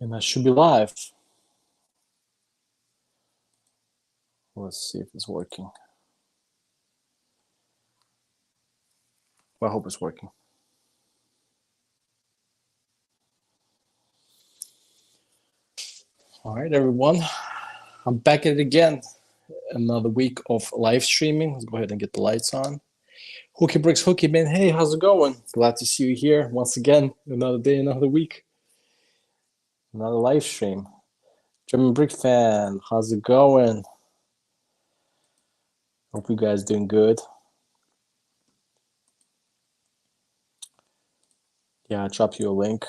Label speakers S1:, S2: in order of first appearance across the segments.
S1: And I should be live. Let's see if it's working. Well, I hope it's working. All right, everyone. I'm back at it again. Another week of live streaming. Let's go ahead and get the lights on. Hooky Bricks, Hooky Man. Hey, how's it going? Glad to see you here once again. Another day, another week. Another live stream. German Brick Fan, how's it going? Hope you guys doing good. Yeah, I dropped you a link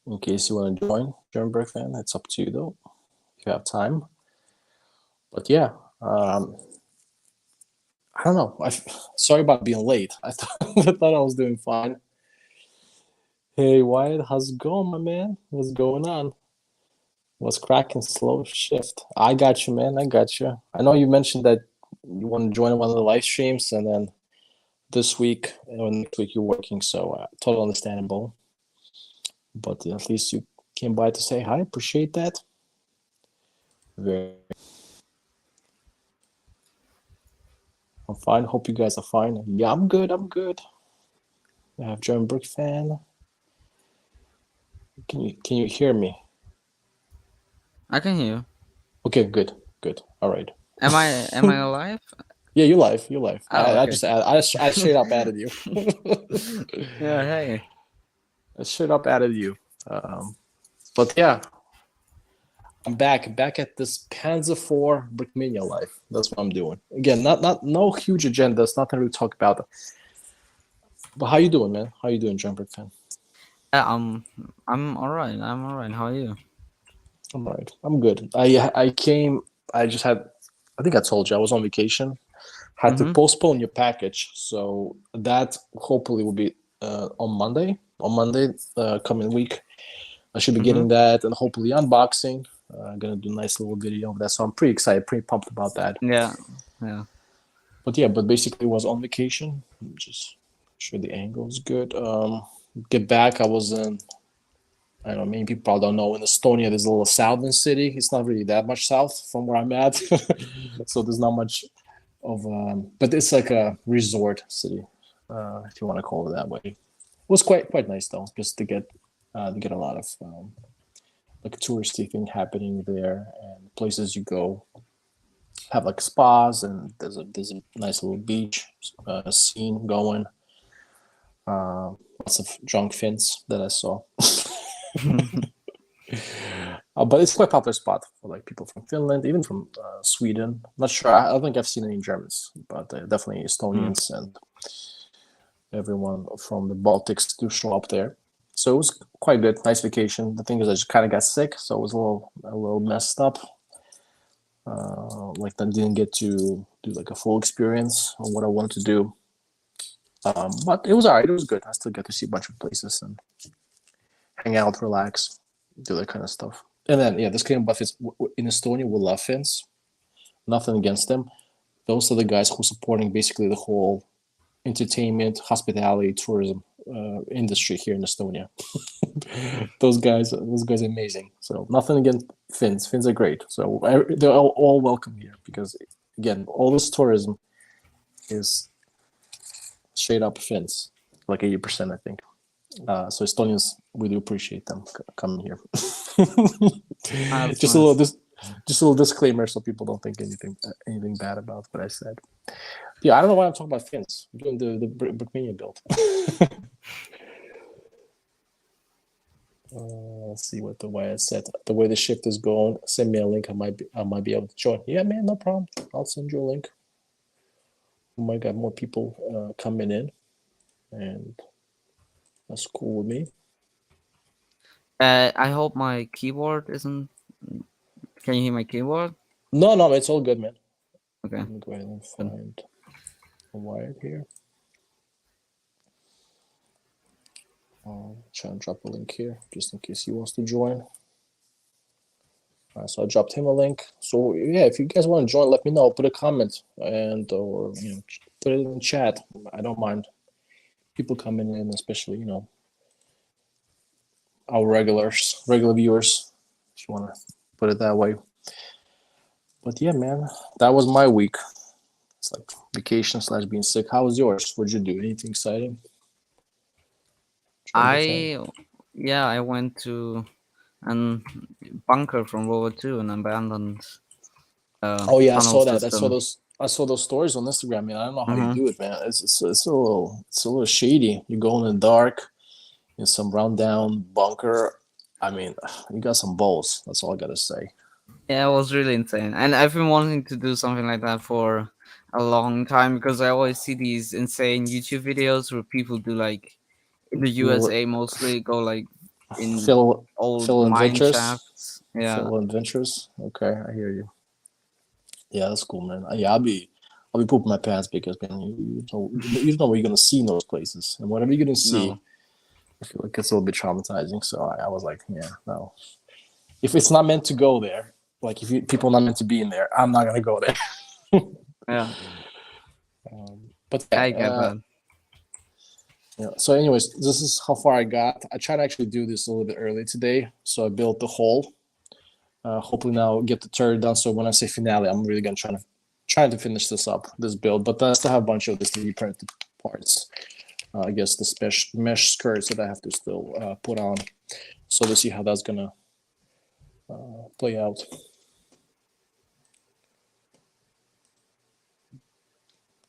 S1: in case you want to join German Brick Fan. It's up to you though, if you have time. But yeah, I don't know. Sorry about being late. I thought I was doing fine. Hey, Wyatt, how's it going, my man? What's going on? What's cracking? Slow shift. I got you, man. I got you. I know you mentioned that you want to join one of the live streams, and then this week or next week you're working, so totally understandable. But at least you came by to say hi. Appreciate that. Very. I'm fine. Hope you guys are fine. Yeah, I'm good. I'm good. I have German Brick Fan. Can you hear me?
S2: I can hear you.
S1: Okay, good. All right.
S2: Am I alive?
S1: Yeah, you're live. You're live.
S2: Oh,
S1: I
S2: okay.
S1: just I straight up added you.
S2: Yeah, hey.
S1: I straight up added you. But yeah, I'm back at this Panzer IV Brickmania life. That's what I'm doing. Again, not no huge agendas, nothing to talk about. But how you doing, man? How you doing, John Brick fan?
S2: I'm all right. I'm all right. How are you?
S1: I'm all right. I'm good. I came. I just had. I think I told you I was on vacation. Had to
S2: Mm-hmm.
S1: postpone your package, so that hopefully will be on Monday. On Monday, coming week, I should be
S2: Mm-hmm.
S1: getting that and hopefully unboxing. I'm gonna do a nice little video of that, so I'm pretty excited, pretty pumped about that.
S2: Yeah. Yeah.
S1: But yeah, but basically was on vacation. Just sure the angle is good. Get back. I was in. I don't know. Many people probably don't know. In Estonia, there's a little southern city. It's not really that much south from where I'm at, so there's not much of. But it's like a resort city, if you want to call it that way. It was quite nice though, just to get a lot of like touristy thing happening there and places you go have like spas and there's a nice little beach scene going. Lots of drunk Finns that I saw. But it's quite a popular spot for like people from Finland, even from Sweden. Not sure. I don't think I've seen any Germans, but definitely
S2: Mm.
S1: Estonians and everyone from the Baltics do show up there. So it was quite good, nice vacation. The thing is, I just kind of got sick, so it was a little messed up. Like I didn't get to do like a full experience on what I wanted to do. But it was alright. It was good. I still get to see a bunch of places and hang out, relax, do that kind of stuff. And then yeah, this kind of buffets in Estonia we love Finns. Nothing against them. Those are the guys who are supporting basically the whole entertainment, hospitality, tourism industry here in Estonia. those guys are amazing. So nothing against Finns. Finns are great. So they're all welcome here because again, all this tourism is straight up Finns, like 80%, I think. So Estonians, we do appreciate them coming here.
S2: That's
S1: just a
S2: nice.
S1: little disclaimer so people don't think anything bad about what I said. Yeah, I don't know why I'm talking about Finns. I'm doing the Brickmania build. Let's see what the way I said. The way the shift is going, send me a link. I might be able to join. Yeah, man, no problem. I'll send you a link. We might got more people coming in, and that's cool with me.
S2: I hope my keyboard isn't. Can you hear my keyboard?
S1: No, it's all good, man.
S2: Okay.
S1: Let me go ahead and
S2: Good.
S1: find a wire here. I'll try and drop a link here just in case he wants to join. So I dropped him a link. So yeah, if you guys want to join, let me know. Put a comment and or put it in the chat. I don't mind people coming in, especially our regular viewers, if you want to put it that way. But yeah, man, that was my week. It's like vacation slash being sick. How was yours? What'd you do? Anything exciting?
S2: I went to an bunker from World War II, an abandoned
S1: Oh yeah, I
S2: tunnel
S1: saw that.
S2: system.
S1: I saw those stories on Instagram. Man, I don't know how you
S2: Mm-hmm.
S1: do it, man. It's a little shady. You go in the dark in some rundown bunker. I mean, you got some balls. That's all I gotta say.
S2: Yeah, it was really insane, and I've been wanting to do something like that for a long time because I always see these insane YouTube videos where people do like in the
S1: Little
S2: USA mostly go like in
S1: Phil
S2: old
S1: Phil
S2: mine
S1: Adventures.
S2: shafts. Yeah,
S1: Phil Adventures. Okay, I hear you. Yeah, that's cool, man. Yeah, I'll be pooping my pants because man, you don't know what you're gonna see in those places, and whatever you're gonna see,
S2: no,
S1: I feel like it's a little bit traumatizing. So I was like, yeah, no. If it's not meant to go there, like if people not meant to be in there, I'm not gonna go there.
S2: yeah,
S1: But yeah,
S2: I get that.
S1: yeah. So, anyways, this is how far I got. I tried to actually do this a little bit early today, so I built the hole. Hopefully now get the turret done. So when I say finale, I'm really gonna trying to finish this build. But I still have a bunch of the 3D printed parts. I guess the mesh skirts that I have to still put on. So we'll see how that's gonna play out.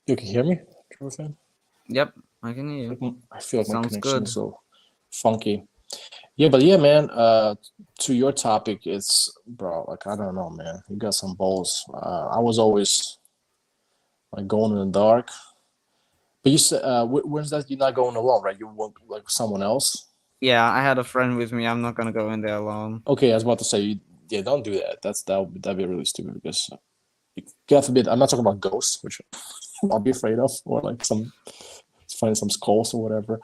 S1: You can hear me, Trevor fan?
S2: Yep, I can hear you.
S1: I feel like my
S2: Sounds
S1: connection
S2: good.
S1: is so funky. Yeah, but yeah, man. To your topic, it's bro. Like I don't know, man. You got some balls. I was always like going in the dark. But you said, when's that? You're not going alone, right? You want like someone else.
S2: Yeah, I had a friend with me. I'm not gonna go in there alone.
S1: Okay, I was about to say, yeah, don't do that. That'd be really stupid because God forbid, I'm not talking about ghosts, which I'll be afraid of, or like find some skulls or whatever.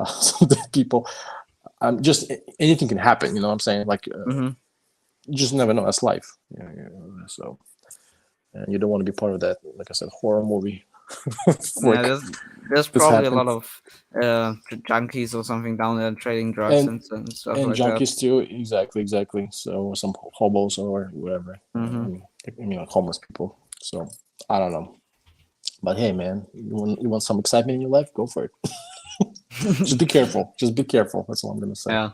S1: Some dead people. Just anything can happen. You know what I'm saying? Like
S2: Mm-hmm.
S1: you just never know. That's life. Yeah, yeah. So and you don't want to be part of that. Like I said, horror movie.
S2: Yeah,
S1: Like
S2: there's
S1: this
S2: probably a
S1: happened,
S2: lot of junkies or something down there trading drugs
S1: and
S2: and stuff
S1: and
S2: like that.
S1: junkies too. Exactly. So some hobos or whatever.
S2: Mm-hmm.
S1: I mean, like homeless people. So I don't know. But hey, man, you want some excitement in your life? Go for it. Just be careful. Just be careful. That's all I'm gonna say.
S2: Yeah.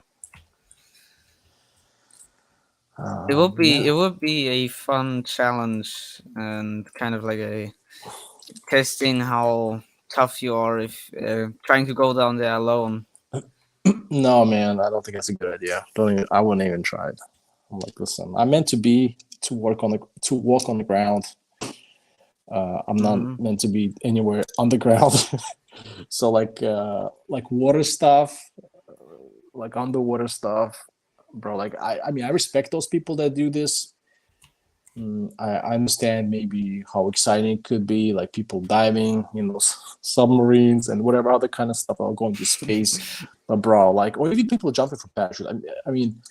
S2: It
S1: Yeah.
S2: would be a fun challenge and kind of like a testing how tough you are if trying to go down there alone.
S1: No, man, I don't think that's a good idea. I wouldn't even try it. I'm like, listen, I'm meant to walk on the ground. I'm not
S2: Mm-hmm.
S1: meant to be anywhere on the ground. So like water stuff, like underwater stuff, bro. Like I mean, I respect those people that do this. I understand maybe how exciting it could be, like people diving, submarines and whatever other kind of stuff, or going to space. But bro, like, or even people jumping from parachute. I mean,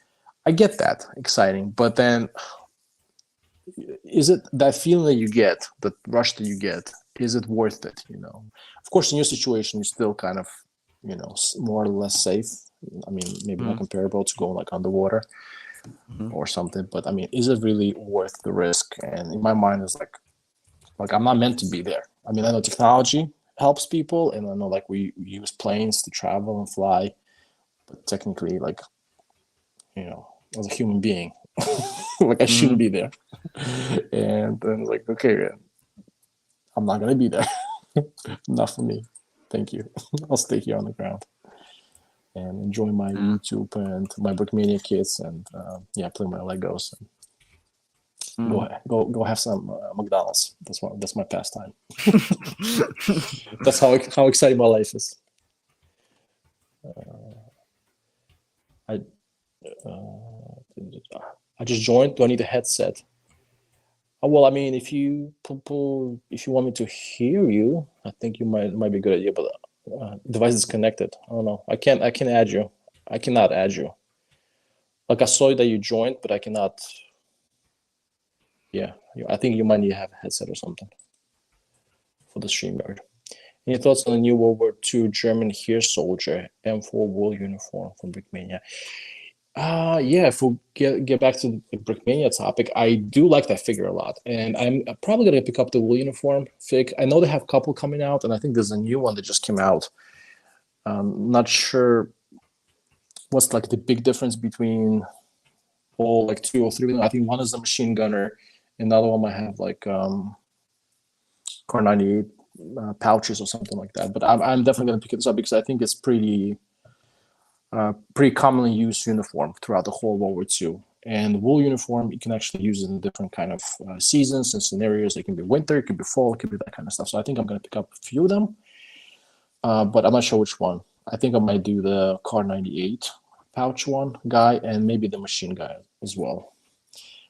S1: I get that exciting, but then is it that feeling that you get, that rush that you get, is it worth it? Of course, in your situation, you're still kind of, more or less safe. I mean, maybe not comparable to going like underwater
S2: Mm-hmm.
S1: or something, but I mean, is it really worth the risk? And in my mind, it's like I'm not meant to be there. I mean, I know technology helps people, and I know like we use planes to travel and fly, but technically, like as a human being, like I
S2: Mm-hmm.
S1: shouldn't be there. And then like, okay, I'm not gonna be there. Not for me. Thank you. I'll stay here on the ground and enjoy my
S2: Yeah.
S1: YouTube and my Brickmania kits and play my Legos and
S2: Mm.
S1: go have some McDonald's. That's my pastime. That's how exciting my life is. I I just joined. Do I need a headset? Well, I mean, if you want me to hear you, I think you might be a good idea. But device is connected. I don't know. I can add you. I cannot add you. Like I saw that you joined, but I cannot. Yeah, I think you might need to have a headset or something for the StreamYard. Any thoughts on the new World War II German Heer Soldier M4 wool uniform from Brickmania? Yeah, if we get back to the Brickmania topic, I do like that figure a lot. And I'm probably going to pick up the wool uniform fig. I know they have a couple coming out, and I think there's a new one that just came out. Not sure what's like the big difference between all like two or three. I think one is a machine gunner, and the other one might have like Car 98 pouches or something like that. But I'm definitely going to pick this up because I think it's pretty commonly used uniform throughout the whole World War II. And wool uniform, you can actually use it in different kind of seasons and scenarios. It can be winter, it can be fall, it can be that kind of stuff. So I think I'm going to pick up a few of them, but I'm not sure which one. I think I might do the Car 98 pouch one guy and maybe the machine guy as well.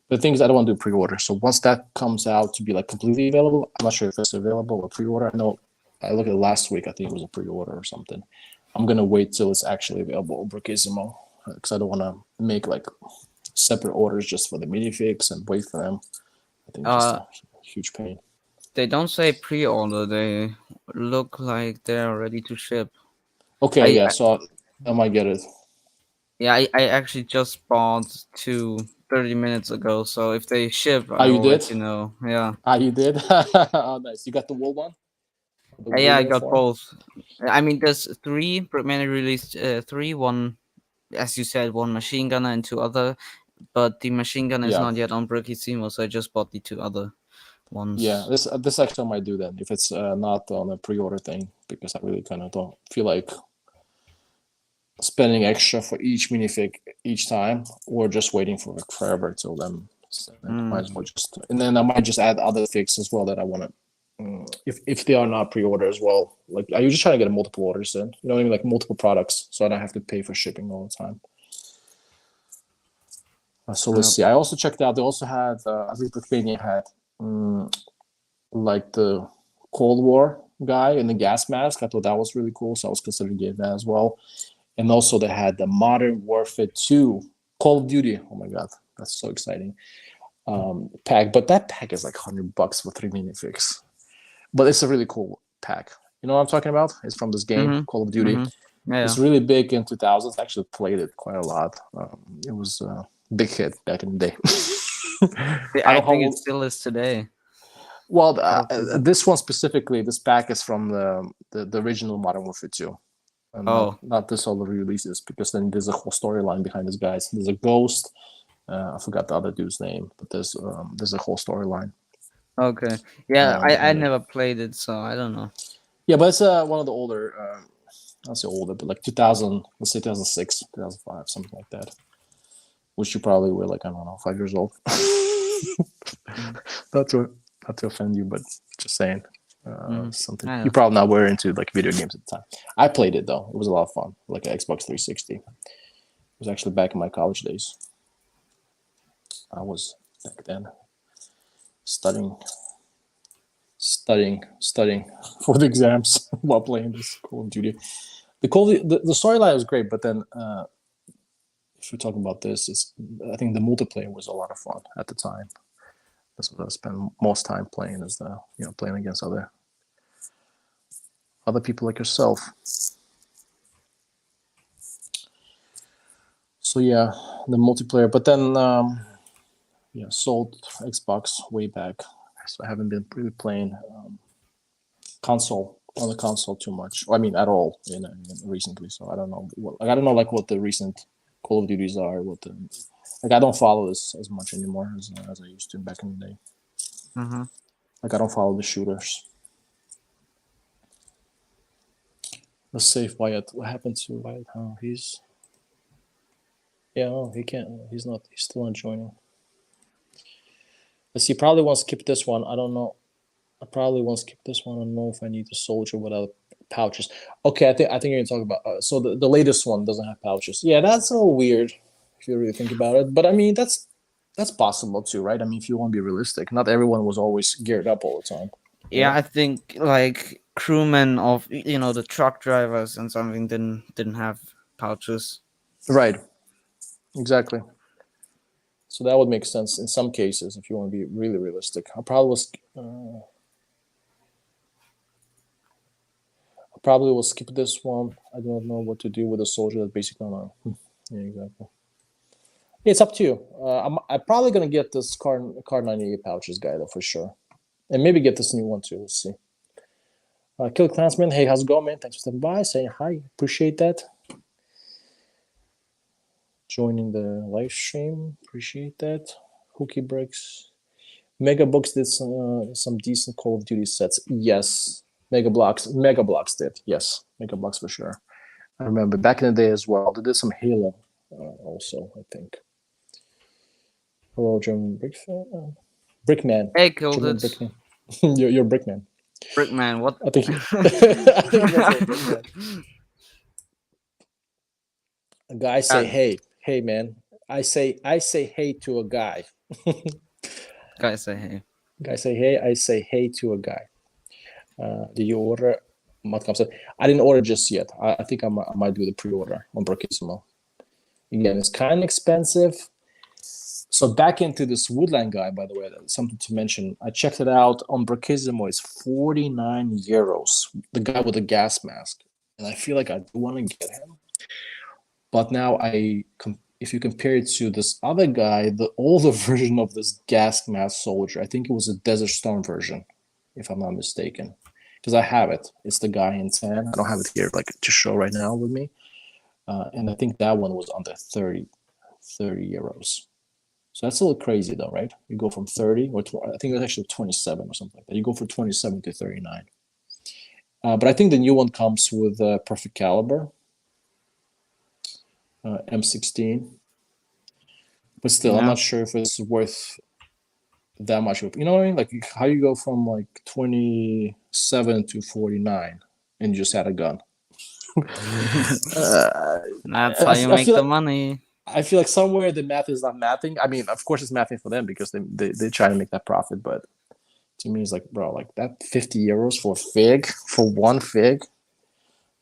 S1: But the thing is, I don't want to do pre-order. So once that comes out to be like completely available, I'm not sure if it's available or pre-order. I know I looked at it last week. I think it was a pre-order or something. I'm gonna wait till it's actually available over Gizmo because I don't want to make like separate orders just for the minifigs and wait for them. I think it's just a huge pain.
S2: They don't say pre-order. They look like they're ready to ship.
S1: Okay, yeah, so I might get it.
S2: Yeah, I actually just bought 30 minutes ago. So if they ship,
S1: Ah,
S2: I
S1: you
S2: will
S1: did?
S2: let you know. Yeah.
S1: Ah, you did? Oh, nice. You got the wool one? The wool
S2: Yeah, I got
S1: uniform?
S2: both. I mean, there's three. Brickman released three. One, as you said, one machine gunner and two other. But the machine gun is
S1: Yeah.
S2: not yet on Brickissimo, so I just bought the two other
S1: Yeah,
S2: ones.
S1: this actually I might do then if it's not on a pre-order thing because I really kind of don't feel like spending extra for each minifig each time or just waiting for forever till then. So might as well just, and then I might just add other figs as well that I want to. If they are not pre-order as well, like I usually try to get multiple orders in, you know what I mean, like multiple products, so I don't have to pay for shipping all the time. So let's see. I also checked out. They also had, I think Brickmania had like the Cold War guy in the gas mask. I thought that was really cool, so I was considering getting that as well. And also they had the Modern Warfare 2 Call of Duty. Oh my god, that's so exciting. Pack, but that pack is like $100 for 3 minifigs. But it's a really cool pack. You know what I'm talking about? It's from this game, Call of Duty.
S2: Yeah.
S1: It's really big in 2000s. I actually played it quite a lot. It was a big hit back in the day.
S2: I think it still is today.
S1: Well, this one specifically, this pack is from the original Modern Warfare 2. And not this all the releases, because then there's a whole storyline behind this guys. There's a ghost. I forgot the other dude's name, but there's a whole storyline.
S2: Okay. Yeah, I never played it, so I don't know.
S1: Yeah, but it's one of the older, I'll say older, but like 2000, let's say 2006, 2005, something like that. Which you probably were like, I don't know, 5 years old. not to offend you, but just saying. Something you probably not were into like video games at the time. I played it though; it was a lot of fun, like an Xbox 360. It was actually back in my college days. I was back then studying for the exams while playing this Call of Duty. The storyline was great, but then if we're talking about this, I think the multiplayer was a lot of fun at the time. That's what I spent most time playing, is playing against other people like yourself. So yeah, the multiplayer. But then sold Xbox way back. So I haven't been really playing on the console too much. I mean, at all recently. So I don't know. I don't know like what the recent Call of Duties are. I don't follow this as much anymore as I used to back in the day. Like I don't follow the shooters. Let's save Wyatt. What happened to Wyatt? Oh, he's he can't. He's not. He's still not joining. Let's see. Probably won't skip this one. I don't know. I probably won't skip this one. I don't know if I need the soldier without pouches. Okay, I think you're gonna talk about. So the latest one doesn't have pouches. Yeah, that's a little weird if you really think about it. But I mean, that's possible too, right? I mean, if you want to be realistic, not everyone was always geared up all the time.
S2: Yeah, I think like crewmen of the truck drivers and something didn't have pouches.
S1: Right. Exactly. So that would make sense in some cases if you want to be really realistic. I probably was. probably will skip this one. I don't know what to do with a soldier that basically on a. Yeah, exactly. It's up to you. I'm probably gonna get this car 98 pouches guy though for sure, and maybe get this new one too. Let's see. Kill Clansman, hey, how's it going, man? Thanks for stopping by, saying hi. Appreciate that. Joining the live stream, appreciate that. Hooky Bricks. Mega Books did some decent Call of Duty sets. Yes. Mega Blocks did. Yes. Mega Blocks for sure. I remember back in the day as well. They did some Halo also, I think. Hello, German Brickman.
S2: Hey, killed
S1: German
S2: it.
S1: Brickman. you're Brickman.
S2: Brickman, what?
S1: I think, I think that's it, Brickman. A guy say, hey, man. I say hey to a guy.
S2: Guys say hey.
S1: Guy say hey. I say hey to a guy. Did you order? I didn't order just yet. I think I might do the pre-order on Brookissimo. Again, it's kind of expensive. So back into this Woodland guy, by the way, that's something to mention. I checked it out on Brookissimo. It's 49 euros. The guy with the gas mask, and I feel like I do want to get him. But now if you compare it to this other guy, the older version of this gas mask soldier, I think it was a Desert Storm version, if I'm not mistaken. Because I have it. It's the guy in tan. I don't have it here like to show right now with me. And I think that one was under 30 euros. So that's a little crazy though, right? You go from 30, or I think it was actually 27 or something like that. You go from 27 to 39. But I think the new one comes with perfect caliber. M16. But still, I'm not sure if it's worth that much. You know what I mean? Like how you go from like 27 to 49 and you just had a gun.
S2: That's how you make the money.
S1: I feel like somewhere the math is not mathing. I mean, of course it's mathing for them because they try to make that profit. But to me, it's like, bro, like that 50 euros for a fig, for one fig.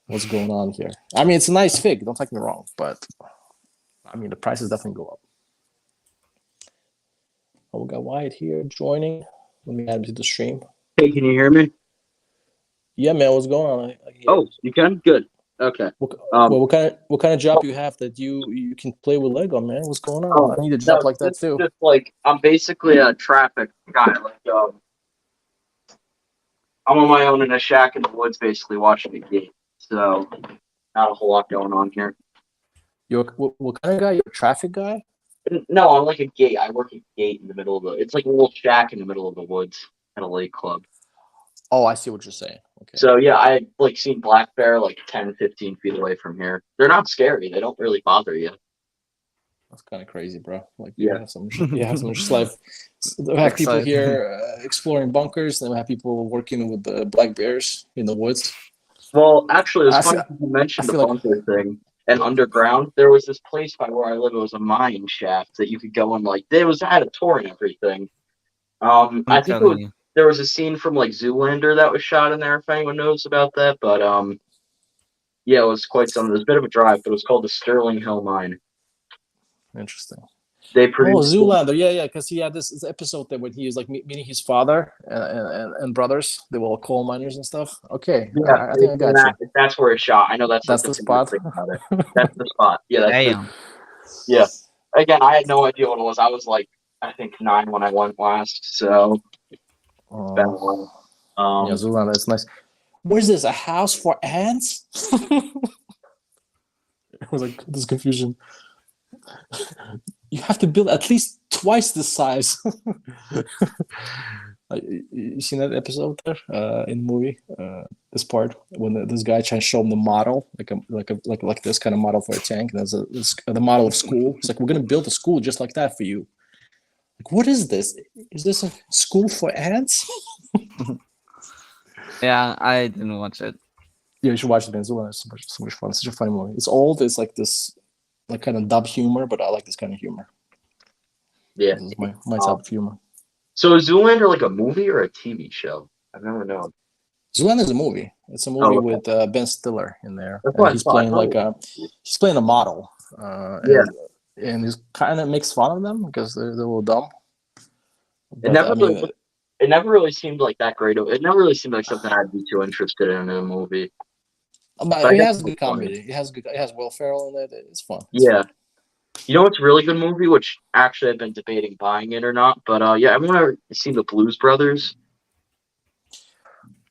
S1: What's going on here? I mean, it's a nice fig. Don't take me wrong, but I mean, the prices definitely go up. Oh, we got Wyatt here joining. Let me add him to the stream.
S3: Hey, can you hear me?
S1: Yeah, man. What's going on?
S3: You can? Good. Okay.
S1: What kind of job you have that you can play with Lego, man? What's going on? I need a job like that too.
S3: Just like I'm basically a traffic guy. Like I'm on my own in a shack in the woods, basically watching the gate. So not a whole lot going on here.
S1: You're what kind of guy? You're a traffic guy?
S3: No, I'm like a gate. I work a gate in the middle of it's like a little shack in the middle of the woods at a lake club.
S1: Oh, I see what you're saying. Okay.
S3: So yeah, I like seen black bear like 10, 15 feet away from here. They're not scary. They don't really bother you.
S1: That's kind of crazy, bro. Like
S3: you
S1: have some just like we have people here exploring bunkers, and we have people working with the black bears in the woods.
S3: Well, actually, it's funny you mentioned the bunker thing. And underground, there was this place by where I live. It was a mine shaft that you could go in. Like I had a tour and everything. I think there was a scene from like Zoolander that was shot in there. If anyone knows about that, but yeah, it was quite something. It was a bit of a drive, but it was called the Sterling Hill Mine.
S1: Interesting.
S3: They produced
S1: Zoolander, yeah, because he had this episode there when he was like meeting his father and brothers. They were all coal miners and stuff. Okay,
S3: yeah,
S1: I think I got you.
S3: That's where it's shot. I know that's
S1: the spot.
S3: That's the spot. Yeah, yeah. Again, I had no idea what it was. I was like, I think 9 when I went last. So it's been a while.
S1: Yeah, Zoolander, it's nice. Where's this? A house for ants? It was like this confusion. You have to build at least twice the size. You seen that episode there in the movie? This part when this guy tries to show him the model, like this kind of model for a tank. And there's the model of school. It's like, we're gonna build a school just like that for you. Like, what is this? Is this a school for ants?
S2: Yeah, I didn't watch it.
S1: Yeah, you should watch it. It's so much fun. It's such a funny movie. It's old. It's like this, like kind of dub humor, but I like this kind of humor.
S3: Yeah,
S1: this is my type of humor.
S3: So is Zoolander like a movie or a TV show? I've never known.
S1: Zoolander is a movie. It's a movie with Ben Stiller in there. And he's playing he's playing a model. And he kind of makes fun of them because they're a little dumb. But,
S3: it never really seemed like that great. It never really seemed like something I'd be too interested in a movie.
S1: But
S3: I
S1: it
S3: guess
S1: has
S3: it
S1: good
S3: was funny.
S1: comedy. It has Will Ferrell in it. It's fun.
S3: Yeah. You know what's a really good movie, which actually I've been debating buying it or not, but yeah, I'm gonna see the Blues Brothers.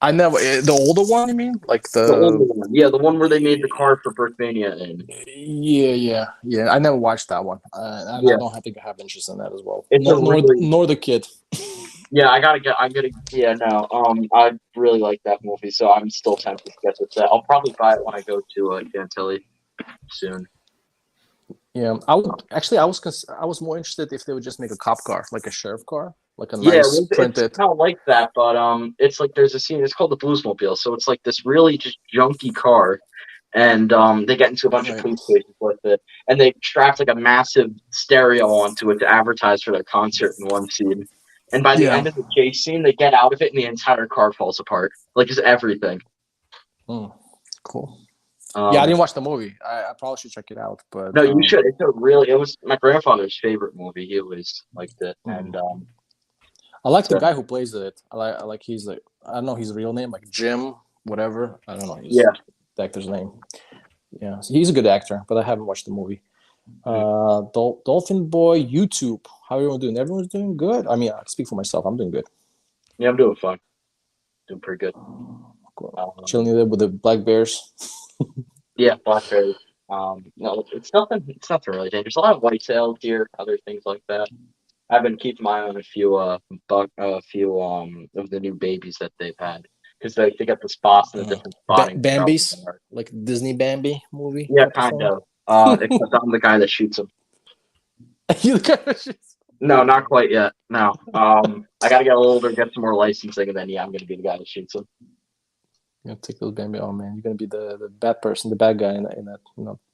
S1: I never the older one. You mean like
S3: The older
S1: the?
S3: one. Yeah, the one where they made the car for Brickmania in.
S1: Yeah. I never watched that one, and I
S3: Yeah.
S1: don't think I have interest in that as well.
S3: It's a really
S1: Nor the kid.
S3: yeah, I'm gonna yeah, no. I really like that movie, so I'm still tempted to get this set. I'll probably buy it when I go to Chantilly soon.
S1: Yeah, I would actually. I was more interested if they would just make a cop car, like a sheriff car, like a
S3: Yeah,
S1: nice
S3: it's
S1: printed.
S3: kind of like that, but it's like there's a scene. It's called the Bluesmobile, so it's like this really just junky car, and they get into a bunch of
S1: Right.
S3: police chases with it, and they strapped like a massive stereo onto it to advertise for their concert in one scene. And by the
S1: Yeah.
S3: end of the chase scene, they get out of it, and the entire car falls apart, like just everything.
S1: Cool. Yeah, I
S3: Um,
S1: didn't watch the movie. I probably should check it out, but
S3: no, you should. It's a really. It was my grandfather's favorite movie. He always liked it, and
S1: I like the
S3: so
S1: guy who plays it. I like he's like I don't know his real name, like Jim, whatever. I don't know his
S3: yeah.
S1: the actor's name. Yeah, so he's a good actor, but I haven't watched the movie. Dolphin Boy YouTube. How everyone doing? Everyone's doing good. I mean, I speak for myself. I'm doing good.
S3: Yeah, I'm doing fine. Doing pretty good.
S1: Cool. Chilling there with the black bears.
S3: Yeah, blackberry. No, it's nothing. It's nothing really dangerous. A lot of whitetail deer, other things like that. I've been keeping my eye on a few of the new babies that they've had because they got the spots and the different spotting.
S1: Bambi's, like Disney Bambi movie.
S3: Yeah, kind
S1: episode.
S3: of. Except I'm the guy that shoots them.
S1: You guys just-
S3: No, not quite yet. No. I gotta get a little older, get some more licensing, and then yeah, I'm gonna be the guy that shoots them.
S1: You're gonna take those Bambi. Oh man, you're gonna be the bad person, the bad guy in that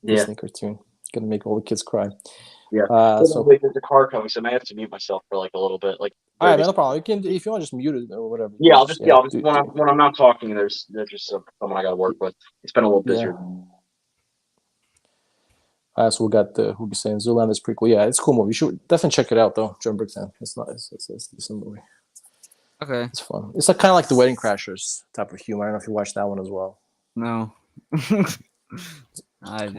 S1: Disney cartoon. Gonna make all the kids cry.
S3: Yeah.
S1: So
S3: Wait, there's a car coming, so I may have to mute myself for like a little bit. Like
S1: all right, man, no problem. You can if you want to just mute it or whatever.
S3: yeah, I'll just
S1: do,
S3: when I'm not talking, there's just someone I gotta work with. It's been a little busier.
S1: So we got the who be saying Zoolander is pretty cool. Yeah, it's a cool movie. You should definitely check it out though. John Brickman. It's not. It's a decent movie.
S2: Okay.
S1: It's fun. It's like kind of like the Wedding Crashers type of humor. I don't know if you watched that one as well.
S2: No.
S1: Come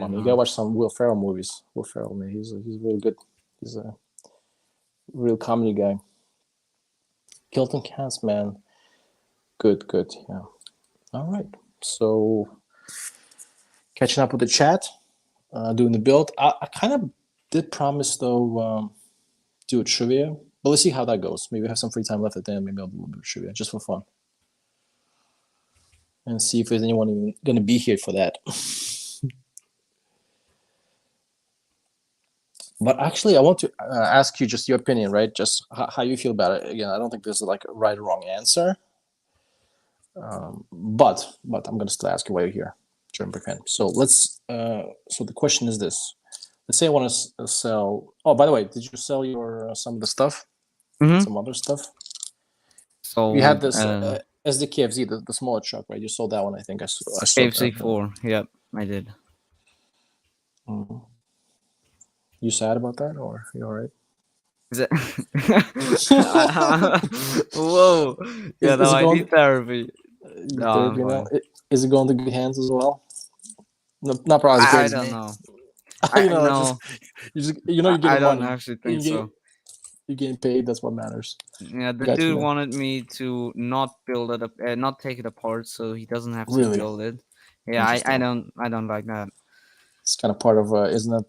S1: on, you gotta watch some Will Ferrell movies. Will Ferrell, man, he's really good. He's a real comedy guy. Kilton Cast, man, good, yeah. All right, so catching up with the chat, doing the build. I kind of did promise though, do a trivia, but let's see how that goes. Maybe I have some free time left at the end. Maybe I'll do a little bit of trivia just for fun, and see if there's anyone even gonna be here for that. But actually, I want to ask you just your opinion, right? Just how you feel about it. Again, I don't think there's like a right or wrong answer. But I'm going to still ask you why you're here, German fan. So let's. So the question is this: let's say I want to sell. Oh, by the way, did you sell your some of the stuff?
S2: Mm-hmm.
S1: Some other stuff.
S2: So
S1: you had this as the KFZ, the smaller truck, right? You sold that one, I think. I sold
S2: KFC 4. Yep, I did.
S1: Mm-hmm. You sad about that, or you all right?
S2: Is it? Whoa! Yeah, no, I need therapy.
S1: Therapy now. Is it going to good hands as well? No, not probably as great as me.
S2: I don't know.
S1: You know, you're getting
S2: I don't
S1: money.
S2: actually think so.
S1: You're getting paid. That's what matters.
S2: Yeah, the dude wanted me to not build it up, not take it apart, so he doesn't have to build it. Yeah, I don't like that.
S1: It's kind of part of, isn't that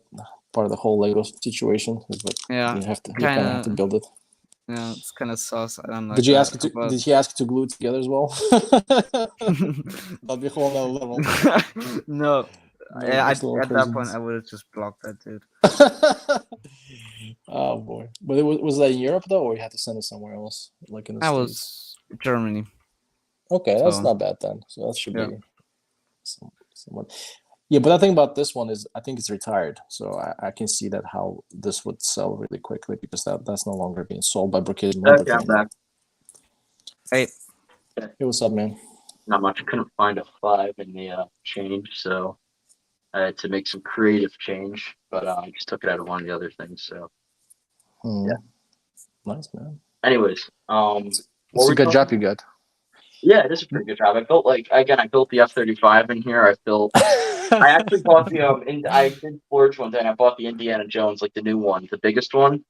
S1: part of the whole Lego situation? But
S2: yeah,
S1: you kind of have to build it.
S2: Yeah, it's kind of sus. I don't like.
S1: Did he ask you to glue it together as well? That'll be a whole nother level.
S2: No. Yeah, at that point, I would have just blocked that dude.
S1: Oh boy! But was that in Europe though, or you had to send it somewhere else, like in the States?
S2: Was Germany.
S1: Okay, that's not bad then. So that should be somewhat. Yeah, but the thing about this one is, I think it's retired, so I can see that how this would sell really quickly because that's no longer being sold by Brookhaven.
S3: Okay, I'm back.
S2: Hey,
S1: what's up, man?
S3: Not much. Couldn't find a 5 in the change, so I had to make some creative change. But I just took it out of one of the other things. So
S1: yeah, nice, man.
S3: Anyways,
S1: it's a good job you got.
S3: Yeah, it is a pretty good job. I built I built the F-35 in here. I actually bought the I did splurge one day and I bought the Indiana Jones, like the new one, the biggest one.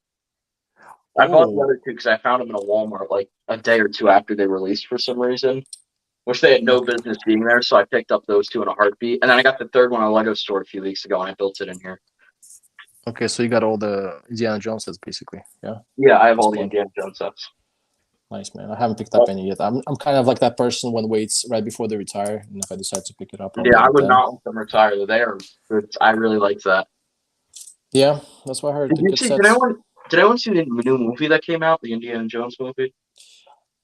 S3: I bought the
S1: Oh,
S3: other two because I found them in a Walmart like a day or two after they released for some reason, which they had no business being there. So I picked up those two in a heartbeat, and then I got the third one at a Lego store a few weeks ago, and I built it in here.
S1: okay. So you got all the Indiana Jones sets, basically. Yeah,
S3: Yeah, I have
S1: that's
S3: all the
S1: fun.
S3: Indiana Jones sets.
S1: Nice, man. I haven't picked up any yet. I'm kind of like that person when waits right before they retire, and if I decide to pick it up, I'll
S3: Yeah,
S1: get
S3: I
S1: it
S3: would
S1: then.
S3: not let them retire. They are good. I really liked that.
S1: Yeah, that's what I heard.
S3: Did
S1: The
S3: you
S1: good
S3: see? Did
S1: sets.
S3: anyone? Did anyone see the new movie that came out? The Indiana Jones movie.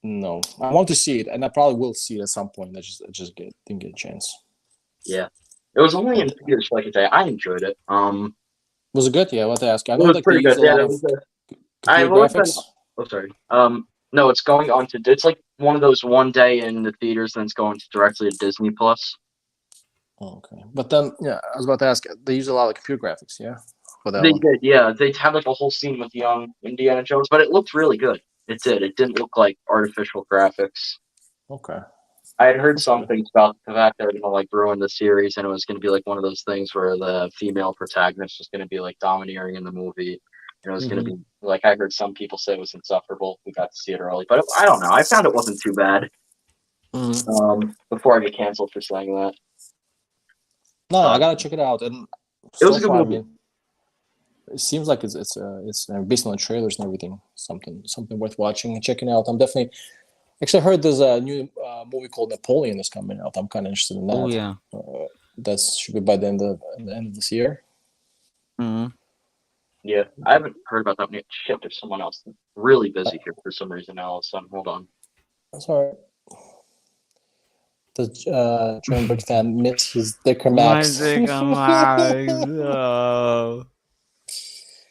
S1: No, I want to see it, and I probably will see it at some point. I just didn't get a chance.
S3: Yeah, it was only in
S1: But
S3: theaters for like a day. I enjoyed it.
S1: was it good? Yeah, what to ask. I
S3: It
S1: know
S3: was
S1: like they
S3: pretty
S1: use
S3: good.
S1: a
S3: Yeah,
S1: lot
S3: that
S1: of
S3: was a.
S1: computer
S3: I've always been.
S1: graphics.
S3: Oh, sorry. No, it's going on to. It's like one of those one day in the theaters, then it's going to directly to Disney Plus.
S1: Oh, okay, but then yeah, I was about to ask. They use a lot of computer graphics, yeah, for that
S3: They
S1: one.
S3: did, yeah. They had like a whole scene with young Indiana Jones, but it looked really good. It did. It didn't look like artificial graphics.
S1: Okay,
S3: I had heard
S1: that's
S3: some
S1: good.
S3: things about the fact they were gonna like ruin the series, and it was gonna be like one of those things where the female protagonist was gonna be like domineering in the movie, and it was gonna
S1: Mm-hmm.
S3: be like I heard some people say it was insufferable. We got to see it early, but I don't know. I found it wasn't too bad.
S1: Mm-hmm.
S3: Before I get canceled for saying that,
S1: No, I
S3: uh,
S1: gotta check it out. And
S3: it was
S1: so
S3: a good
S1: far, I
S3: movie.
S1: mean, it seems like it's based on the trailers and everything. Something worth watching and checking out. I'm definitely actually I heard there's a new movie called Napoleon is coming out. I'm kind of interested in
S2: Oh
S1: that.
S2: yeah.
S1: That should be by the end of this year.
S2: Hmm.
S3: Yeah, I haven't heard about that one yet. Shit, there's someone else really
S1: Uh,
S3: busy here for some reason. Allison, hold on.
S1: that's all right. The German Brick fan missed his Dicker
S2: My
S1: Max.
S2: dick on Max. Oh.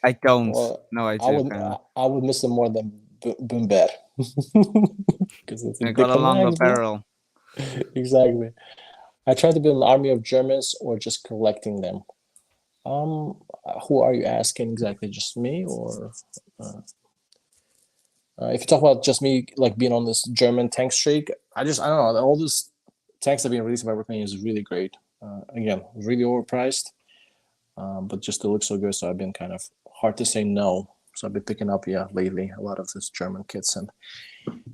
S2: I don't.
S1: Well,
S2: No, I do kind of.
S1: I would miss him more than Boombad because it's a
S2: I got a
S1: Dicker
S2: longer
S1: Max, bro.
S2: barrel.
S1: Exactly. I tried to build an army of Germans or just collecting them. Who are you asking exactly? Just me, or uh, if you talk about just me, like being on this German tank streak, I don't know. All these tanks that have been released by Brickmania is really great. Again, really overpriced, but just to look so good. So I've been kind of hard to say no. So I've been picking up, yeah, lately a lot of this German kits and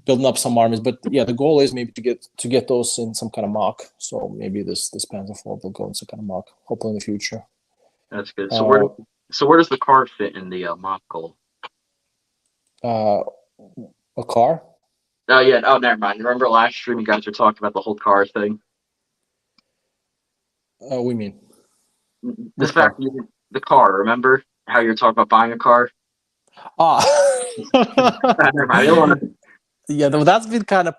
S1: building up some armies. But yeah, the goal is maybe to get those in some kind of mock. So maybe this Panzer IV will go in some kind of mock. Hopefully in the future.
S3: That's good.
S1: Uh,
S3: So where does the card fit in the mock goal?
S1: uh, a car.
S3: Oh yeah. Oh, never mind. Remember last stream you guys were talking about the whole car thing.
S1: We mean
S3: The
S1: which
S3: fact
S1: car?
S3: you the car. Remember how you were talking about buying a car?
S1: Ah,
S3: Never mind. I don't wanna-
S1: yeah, that's been kind of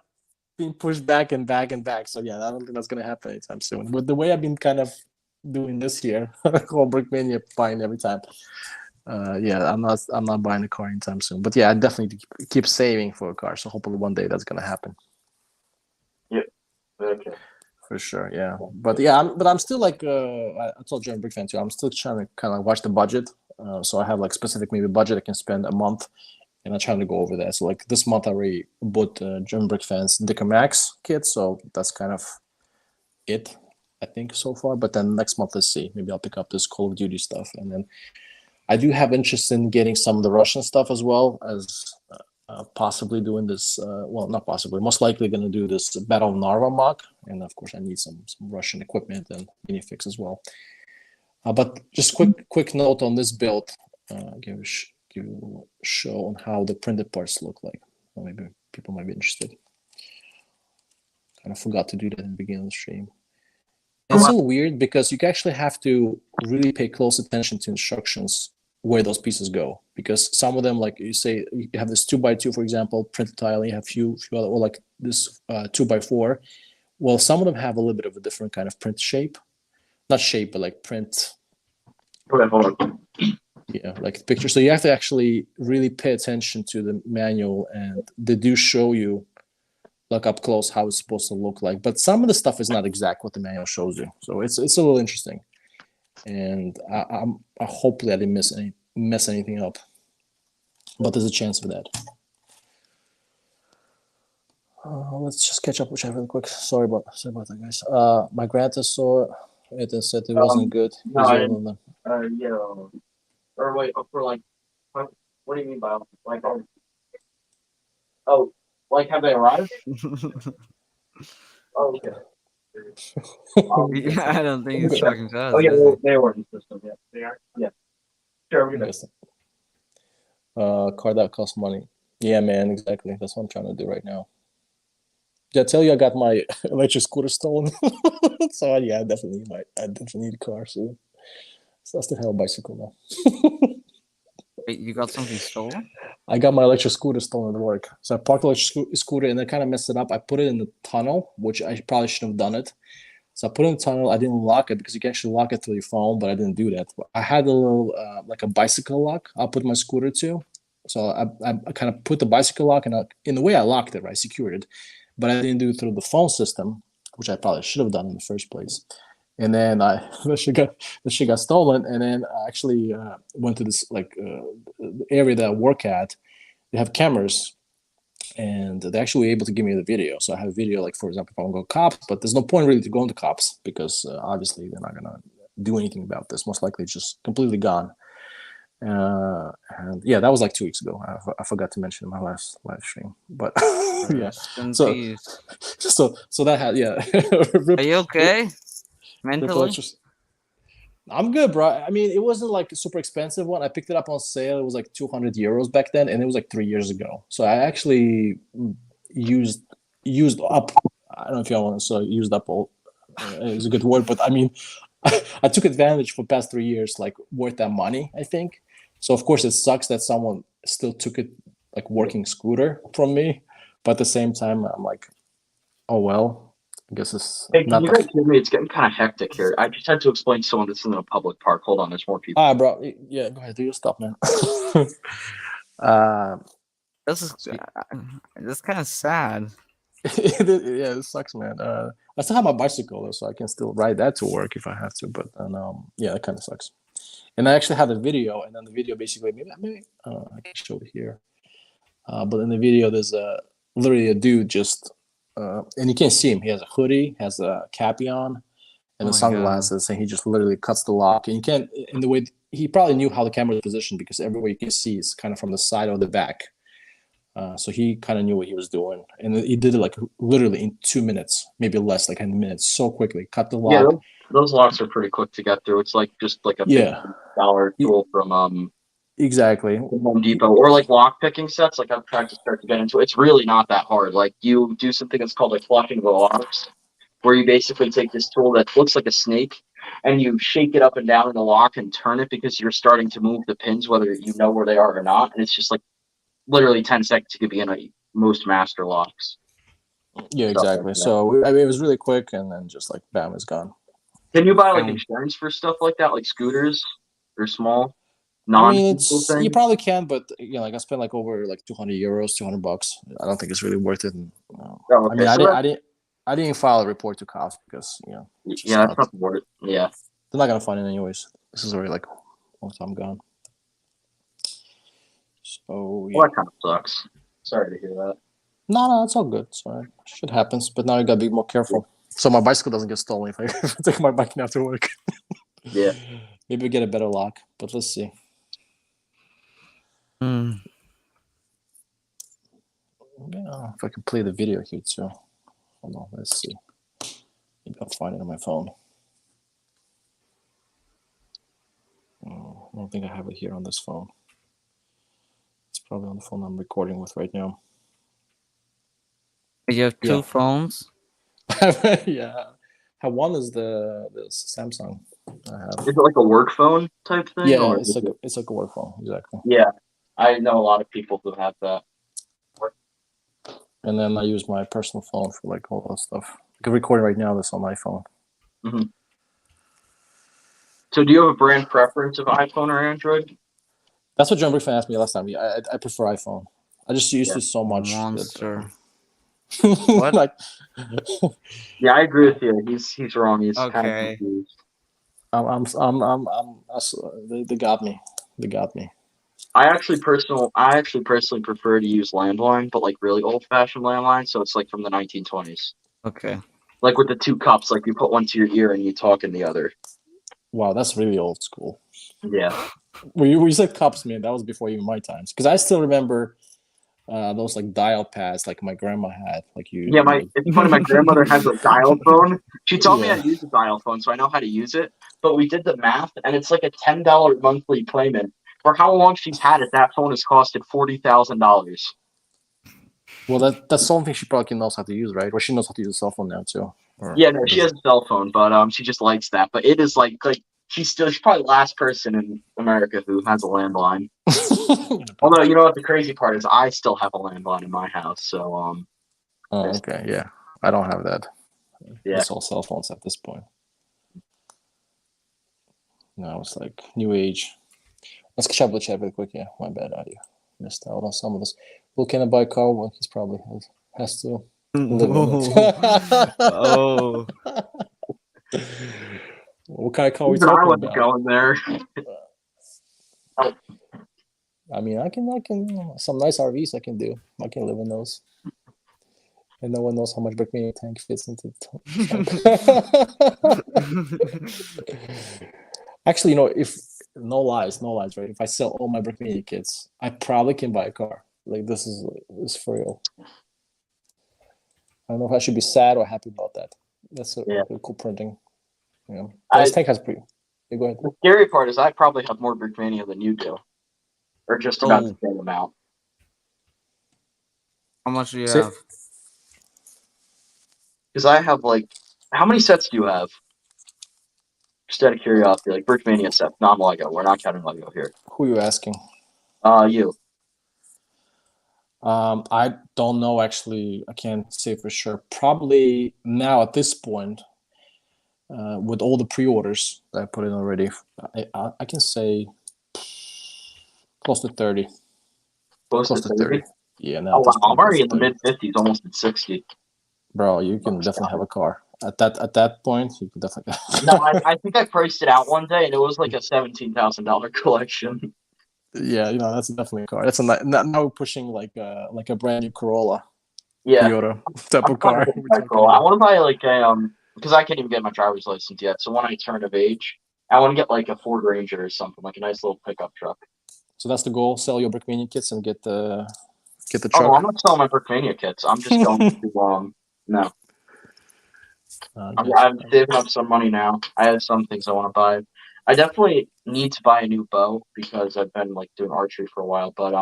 S1: being pushed back and back and back. So yeah, I don't think that's gonna happen anytime soon. With the way I've been kind of doing this year, called Brickmania buying every time. Yeah, I'm not buying a car anytime soon. But yeah, I definitely keep saving for a car. So hopefully one day that's gonna happen.
S3: Yep. Okay.
S1: For sure, yeah. But yeah, I'm still like I told you I'm a big fan too. I'm still trying to kind of watch the budget. So I have like specific maybe budget I can spend a month, and I'm trying to go over that. So like this month I already bought German Brick Fans Dicker Max kit, so that's kind of it I think so far. But then next month let's see, maybe I'll pick up this Call of Duty stuff, and then I do have interest in getting some of the Russian stuff as well as. Possibly doing this, well, not possibly, most likely going to do this Battle of Narva mock. And of course, I need some Russian equipment and minifix as well. But just quick note on this build, give you a show on how the printed parts look like. Well, maybe people might be interested. Kind of forgot to do that in the beginning of the stream. And it's a little weird because you actually have to really pay close attention to instructions where those pieces go, because some of them, like you say, you have this 2x2, for example, printed tile. You have few other, or like this 2x4. Well, some of them have a little bit of a different kind of print shape, not shape, but like print.
S3: Okay, hold on.
S1: Yeah, like the picture. So you have to actually really pay attention to the manual, and they do show you, like up close, how it's supposed to look like. But some of the stuff is not exact what the manual shows you. So it's a little interesting. And I hopefully I didn't mess anything up, but there's a chance for that. Let's just catch up with chat real quick. Sorry about that, guys. My grandpa saw it and said it wasn't good.
S3: No,
S1: He's
S3: I
S1: the
S3: didn't.
S1: only one.
S3: Yeah. Or wait, for like, what do you mean by like? Oh, like have they arrived? Oh, okay.
S2: Yeah, I don't think he's talking to us.
S3: Oh yeah,
S2: Is
S3: well, they were in the system. Yeah, they are. Yeah, sure. We
S1: I'm guessing. Card that costs money. Yeah, man, exactly. That's what I'm trying to do right now. Did I tell you I got my electric scooter stolen? So yeah, I definitely need a car soon. So I still have a bicycle now.
S2: Wait, you got something stolen?
S1: I got my electric scooter stolen at work. So I parked the electric scooter and I kind of messed it up. I put it in the tunnel, which I probably shouldn't have done it. So I put it in the tunnel. I didn't lock it because you can actually lock it through your phone, but I didn't do that. I had a little, like a bicycle lock I'll put my scooter to. So I kind of put the bicycle lock and in the way I locked it, right, secured it. But I didn't do it through the phone system, which I probably should have done in the first place. And then the shit got stolen. And then I actually went to this area that I work at. They have cameras, and they're actually able to give me the video. So I have video, like for example, if I want to go cops, but there's no point really to go into cops because obviously they're not gonna do anything about this. Most likely, it's just completely gone. And yeah, that was like 2 weeks ago. I forgot to mention in my last live stream, but yeah. So that had
S2: Are you okay? Mentally?
S1: I'm good, bro. I mean, it wasn't like a super expensive one. I picked it up on sale. It was like 200 euros back then, and it was like 3 years ago. So I actually used up. I don't know if y'all want to say used up all. Is a good word, but I mean, I took advantage for past 3 years, like worth that money. I think. So of course it sucks that someone still took it, like working scooter from me, but at the same time I'm like, oh well. I guess it's
S3: Hey, can you guys hear me? It's getting kind of hectic here. I just had to explain to someone this isn't a public park. Hold on, there's more people.
S1: Bro. Yeah, go ahead. Do your stuff, man.
S2: That's kind of sad.
S1: Yeah, it sucks, man. I still have my bicycle, though, so I can still ride that to work if I have to. But yeah, it kind of sucks. And I actually had a video, and then the video basically maybe I can show it here. But in the video, there's literally a dude just, and you can't see him. He has a hoodie, has a cappy on, and the sunglasses, and he just literally cuts the lock. And you can't, in the way he probably knew how the camera is positioned because everywhere you can see is kind of from the side or the back. So he kind of knew what he was doing, and he did it like literally in 2 minutes, maybe less, like 10 minutes, so quickly. Cut the lock.
S3: Yeah, those locks are pretty quick to get through. It's like just like a $50 tool from
S1: exactly
S3: Home Depot, or like lock picking sets. Like I've tried to start to get into. It's really not that hard. Like you do something that's called like flushing the locks, where you basically take this tool that looks like a snake and you shake it up and down in the lock and turn it because you're starting to move the pins, whether you know where they are or not. And it's just like literally 10 seconds to be in most master locks.
S1: Yeah, exactly. Like so I mean, it was really quick, and then just like bam, it's gone.
S3: Can you buy like insurance for stuff like that, like scooters or small?
S1: I mean, you probably can, but like I spent like over like 200 euros, $200. I don't think it's really worth it. And, I mean, I didn't file a report to cops because
S3: it's not worth it. Yeah,
S1: they're not gonna find it anyways. This is already like a long time gone. So
S3: that kind of sucks. Sorry to hear that.
S1: No, it's all good. Sorry, shit happens, but now you gotta be more careful so my bicycle doesn't get stolen if I take my bike now to work.
S3: Yeah,
S1: maybe get a better lock, but let's see. Yeah, if I can play the video here too. Hold on, let's see. Maybe I'll find it on my phone. I don't think I have it here on this phone. It's probably on the phone I'm recording with right now.
S2: You have two phones?
S1: Yeah. One is the Samsung I have.
S3: Is it like a work phone type thing?
S1: Yeah, it's like a work phone, exactly.
S3: Yeah, I know a lot of people who have that.
S1: And then I use my personal phone for like all that stuff. Like I'm recording right now, that's on my phone.
S3: Mm-hmm. So do you have a brand preference of iPhone or Android?
S1: That's what John Brickman asked me last time. Yeah, I prefer iPhone. I just used it so much.
S2: Monster.
S1: What?
S3: Like, yeah, I agree with you. He's wrong. He's kind of confused.
S1: They got me. They got me.
S3: I actually personally prefer to use landline, but like really old-fashioned landline, so it's like from the 1920s.
S2: Okay.
S3: Like with the two cups, like you put one to your ear and you talk in the other.
S1: Wow, that's really old school.
S3: Yeah.
S1: When you said cups, man, that was before even my times. Because I still remember those like dial pads, like my grandma had. Like
S3: Yeah, it's funny. My grandmother has a dial phone. She taught me how
S1: Yeah.
S3: to use a dial phone, so I know how to use it. But we did the math, and it's like a $10 monthly payment. For how long she's had it, that phone has costed $40,000.
S1: Well, that's something she probably knows how to use, right? Or she knows how to use a cell phone now too.
S3: Yeah, no, she has a cell phone, but she just likes that. But it is like she's probably the last person in America who has a landline. Although you know what the crazy part is, I still have a landline in my house. So
S1: Oh, okay, yeah. I don't have that.
S3: Yeah.
S1: It's all cell phones at this point. No, it's like new age. Let's catch up with chat really quick. Yeah, my bad. I missed out on some of this. Will can I buy a car? Well, he's probably has to live in it.
S2: Oh.
S1: What kind of car are we
S3: even I
S1: talking
S3: wasn't
S1: about?
S3: going there.
S1: I mean, I can some nice RVs I can do. I can live in those. And no one knows how much Brickmania tank fits into the Actually, you know, if no lies, right? If I sell all my Brickmania kits, I probably can buy a car. Like this is for real. I don't know if I should be sad or happy about that. That's a really cool printing. Yeah, this tank has pretty. Yeah, go ahead.
S3: The scary part is I probably have more Brickmania than you do, or just about the same amount.
S2: How much do you have?
S3: Because I have like, how many sets do you have? Just out of curiosity, like Brickmania sets, not Lego. We're not counting Lego here.
S1: Who are you asking?
S3: You.
S1: I don't know actually. I can't say for sure. Probably now at this point, with all the pre-orders that I put in already, I can say close to 30.
S3: Close to 30?
S1: Yeah, now
S3: Oh wow, I'm already in the mid-50s, almost at 60.
S1: Bro, you can definitely have a car. At that point, you can definitely.
S3: No, I think I priced it out one day, and it was like a $17,000 collection.
S1: Yeah, you know that's definitely a car. That's now pushing like a brand new Corolla.
S3: Yeah,
S1: Toyota type of car.
S3: I want to buy like a because I can't even get my driver's license yet. So when I turn of age, I want to get like a Ford Ranger or something, like a nice little pickup truck.
S1: So that's the goal: sell your Brickmania kits and get the truck.
S3: Oh, no, I'm not selling my Brickmania kits. I'm just going to no. I'm saving up some money now. I have some things I want to buy. I definitely need to buy a new bow because I've been like doing archery for a while, but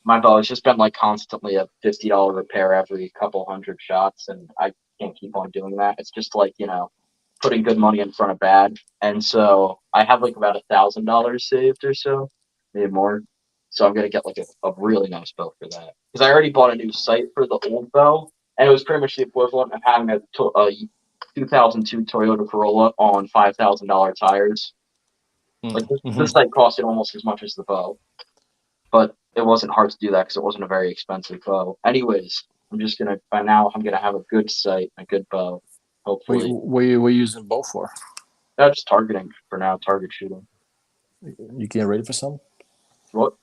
S3: my bow has just been like constantly a $50 repair every couple hundred shots, and I can't keep on doing that. It's just like, putting good money in front of bad. And so I have like about $1,000 saved or so, maybe more. So I'm gonna get like a really nice bow for that. Because I already bought a new sight for the old bow, and it was pretty much the equivalent of having a 2002 Toyota Corolla on $5,000 tires. Like this sight costed almost as much as the bow. But it wasn't hard to do that because it wasn't a very expensive bow. Anyways, I'm gonna have a good sight, a good bow. Hopefully,
S1: what are you using bow for?
S3: Just targeting for now, target shooting.
S1: You getting ready for something?
S3: What?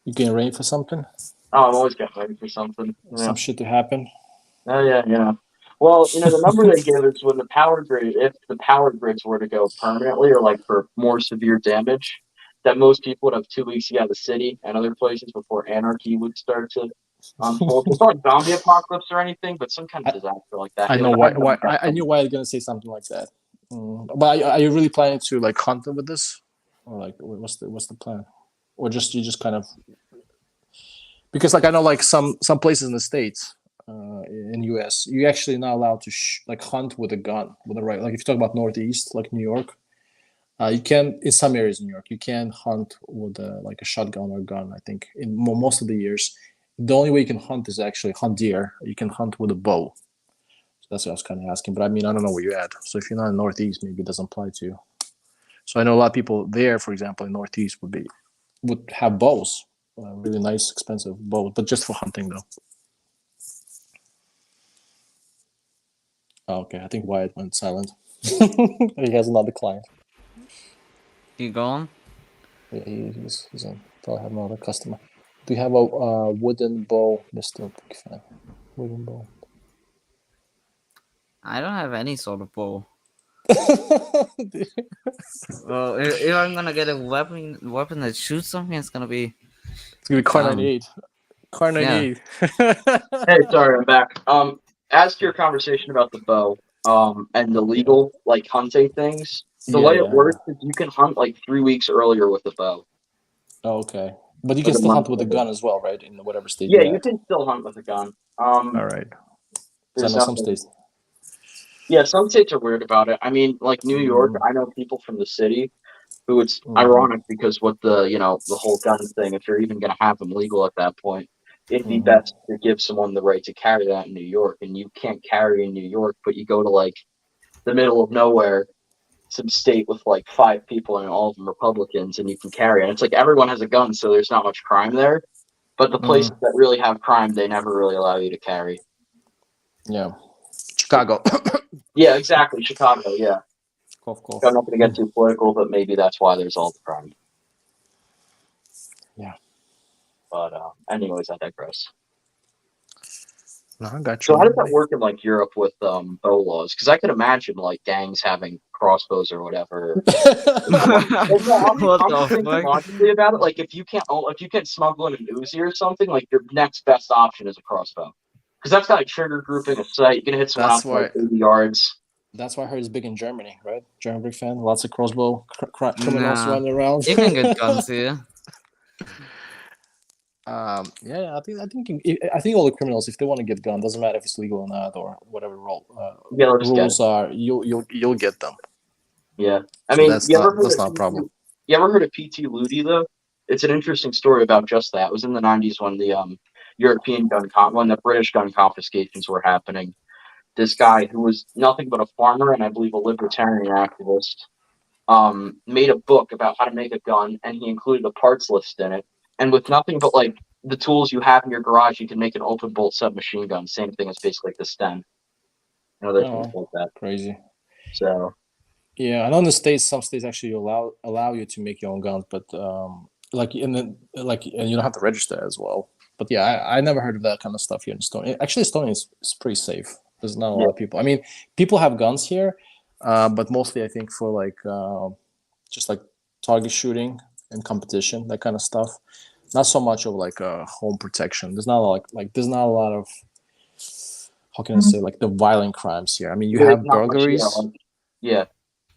S1: You getting ready for something?
S3: Oh, I'm always getting ready for something.
S1: Some shit to happen.
S3: Oh yeah. Well, the number they give is when if the power grids were to go permanently or like for more severe damage, that most people would have 2 weeks to get out of the city and other places before anarchy would start to unfold. It's not zombie apocalypse or anything, but some kind of disaster like that.
S1: I know why. I knew why I was gonna say something like that. But are you really planning to like hunt with this, or like what's the plan, or you just kind of because like I know like some places in the States, in US, you're actually not allowed to like hunt with a gun with a right. Like if you talk about Northeast, like New York. You can in some areas in New York you can hunt with like a shotgun or a gun. I think in most of the years, the only way you can hunt is actually hunt deer. You can hunt with a bow. So that's what I was kind of asking. But I mean, I don't know where you're at. So if you're not in Northeast, maybe it doesn't apply to you. So I know a lot of people there, for example, in Northeast would have bows, really nice, expensive bows, but just for hunting though. Oh, okay, I think Wyatt went silent. He has another client.
S2: You gone?
S1: Yeah, he's on. Probably have another customer. Do you have a wooden bow, Mr. Big Fan? Wooden bow.
S2: I don't have any sort of bow. Well, if I'm gonna get a weapon that shoots something, it's gonna be
S1: Car 98. Car 98.
S3: Hey, sorry, I'm back. As to your conversation about the bow, and the legal like hunting things, the way it works is you can hunt like 3 weeks earlier with the bow.
S1: Oh, okay. But you
S3: Like
S1: can
S3: a
S1: still
S3: month
S1: hunt with a
S3: earlier.
S1: gun as well, right? In whatever state
S3: Yeah,
S1: you're
S3: you
S1: at.
S3: can still hunt with a gun.
S1: All right. So I
S3: There's
S1: know some
S3: nothing.
S1: states.
S3: Yeah, some states are weird about it. I mean, like New York, I know people from the city who it's ironic because with the the whole gun thing, if you're even going to have them legal at that point, it'd be best to give someone the right to carry that in New York, and you can't carry in New York, but you go to like the middle of nowhere, some state with like 5 people and all of them Republicans, and you can carry. And it's like everyone has a gun, so there's not much crime there. But the places that really have crime, they never really allow you to carry.
S1: Yeah. Chicago.
S3: Yeah, exactly. Chicago, yeah.
S1: Cough.
S3: I'm not going to get too political, but maybe that's why there's all the crime.
S1: Yeah.
S3: But anyways, I digress.
S1: No, I got you.
S3: So how does that work in like Europe with bow laws? Because I could imagine like gangs having crossbows or whatever. I'm just thinking logically about it. Like if you can't smuggle in an Uzi or something, like your next best option is a crossbow. Because that's got a trigger grouping, a sight. You can hit someone out like 80 yards.
S1: That's why I heard it's big in Germany, right? German big fan. Lots of crossbow criminals running around.
S2: You can get guns here.
S1: I think all the criminals, if they want to get gun, doesn't matter if it's legal or not or whatever rules are, you'll get them.
S3: Yeah, I
S1: So
S3: mean,
S1: that's not a problem.
S3: You ever heard of P.T. Ludi though? It's an interesting story about just that. It was in the '90s when the European when the British gun confiscations were happening. This guy who was nothing but a farmer and I believe a libertarian activist made a book about how to make a gun, and he included a parts list in it. And with nothing but like the tools you have in your garage, you can make an open bolt submachine gun. Same thing as basically like the Sten. Things like that.
S1: Crazy.
S3: So.
S1: Yeah, I know in the states, some states actually allow you to make your own guns, but and you don't have to register as well. But yeah, I never heard of that kind of stuff here in Estonia. Actually, Estonia is pretty safe. There's not a lot of people. I mean, people have guns here, but mostly I think for like just like target shooting and competition, that kind of stuff. Not so much of like home protection. There's not there's not a lot of, how can I say, like the violent crimes here. I mean, you have burglaries.
S3: Yeah.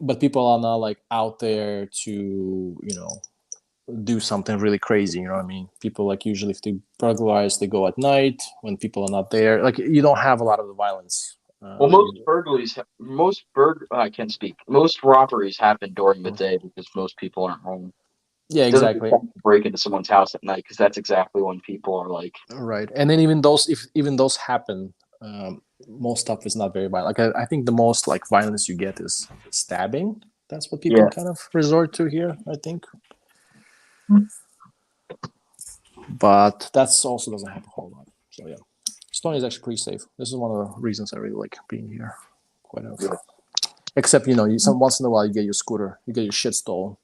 S1: But people are not like out there to, do something really crazy. You know what I mean? People like usually if they burglarize, they go at night when people are not there. Like you don't have a lot of the violence.
S3: Well, I can't speak. Most robberies happen during the day because most people aren't home.
S1: Yeah, exactly.
S3: Break into someone's house at night because that's exactly when people are like.
S1: Right, and then even those happen, most stuff is not very violent. Like I think the most like violence you get is stabbing. That's what people kind of resort to here, I think. But that's also doesn't happen a whole lot. So yeah, Estonia is actually pretty safe. This is one of the reasons I really like being here. Quite often. Yeah. Except once in a while you get your scooter, you get your shit stolen.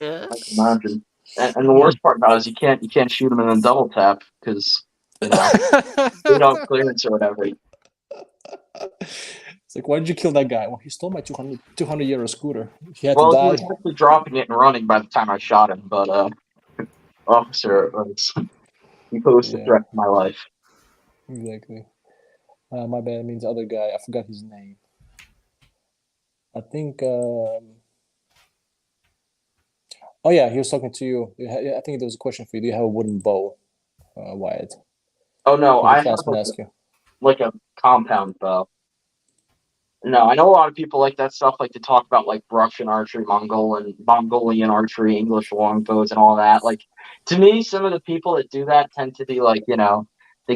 S3: Yeah. I can imagine. And the worst part about it is you can't shoot them and then double tap because they don't have clearance or whatever.
S1: It's like, why did you kill that guy? Well, he stole my 200 euro scooter. He had to die.
S3: He was actually dropping it and running by the time I shot him, but officer, he posed a threat to my life.
S1: Exactly. My bad. It means other guy. I forgot his name. I think. Oh yeah, he was talking to you. I think there was a question for you. Do you have a wooden bow, Wyatt?
S3: Oh no, I have like a compound bow. No, I know a lot of people like that stuff, like to talk about like Russian archery, Mongolian archery, English longbows, and all that. Like to me, some of the people that do that tend to be like, they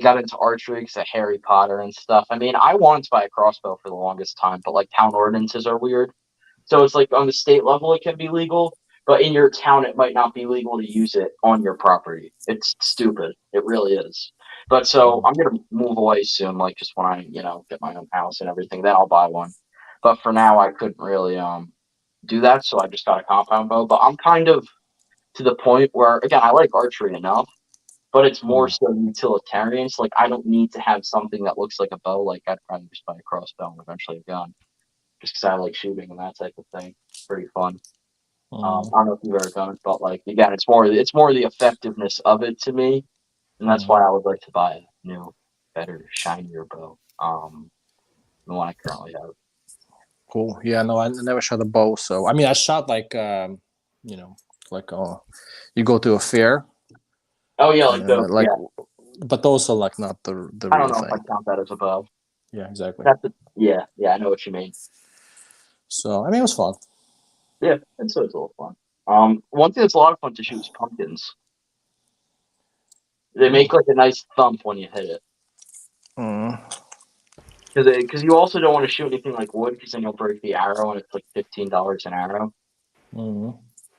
S3: got into archery because of Harry Potter and stuff. I mean, I wanted to buy a crossbow for the longest time, but like town ordinances are weird. So it's like on the state level, it can be legal, but in your town, it might not be legal to use it on your property. It's stupid. It really is. But so I'm going to move away soon, like just when I, get my own house and everything, then I'll buy one. But for now, I couldn't really do that, so I just got a compound bow. But I'm kind of to the point where, again, I like archery enough, but it's more
S1: Mm.
S3: so utilitarian. So, like, I don't need to have something that looks like a bow. Like, I'd probably just buy a crossbow and eventually a gun, just because I like shooting and that type of thing. It's pretty fun. I don't know if you've ever done it, but like again, it's more the effectiveness of it to me, and that's why I would like to buy a new, better, shinier bow. The one I currently have.
S1: Cool. Yeah, no, I never shot a bow. So I mean, I shot like you know, like you go to a fair.
S3: Oh yeah, like those.
S1: like,
S3: Yeah,
S1: but those are like not the
S3: I don't
S1: real
S3: know if I
S1: thing.
S3: count that as a bow.
S1: Yeah, exactly.
S3: Yeah, I know what you mean.
S1: So I mean, it was fun.
S3: Yeah, it's a little fun. One thing that's a lot of fun to shoot is pumpkins. They make like a nice thump when you hit it.
S1: Mm.
S3: Because you also don't want to shoot anything like wood, because then you'll break the arrow, and it's like $15 an arrow,
S1: Mm.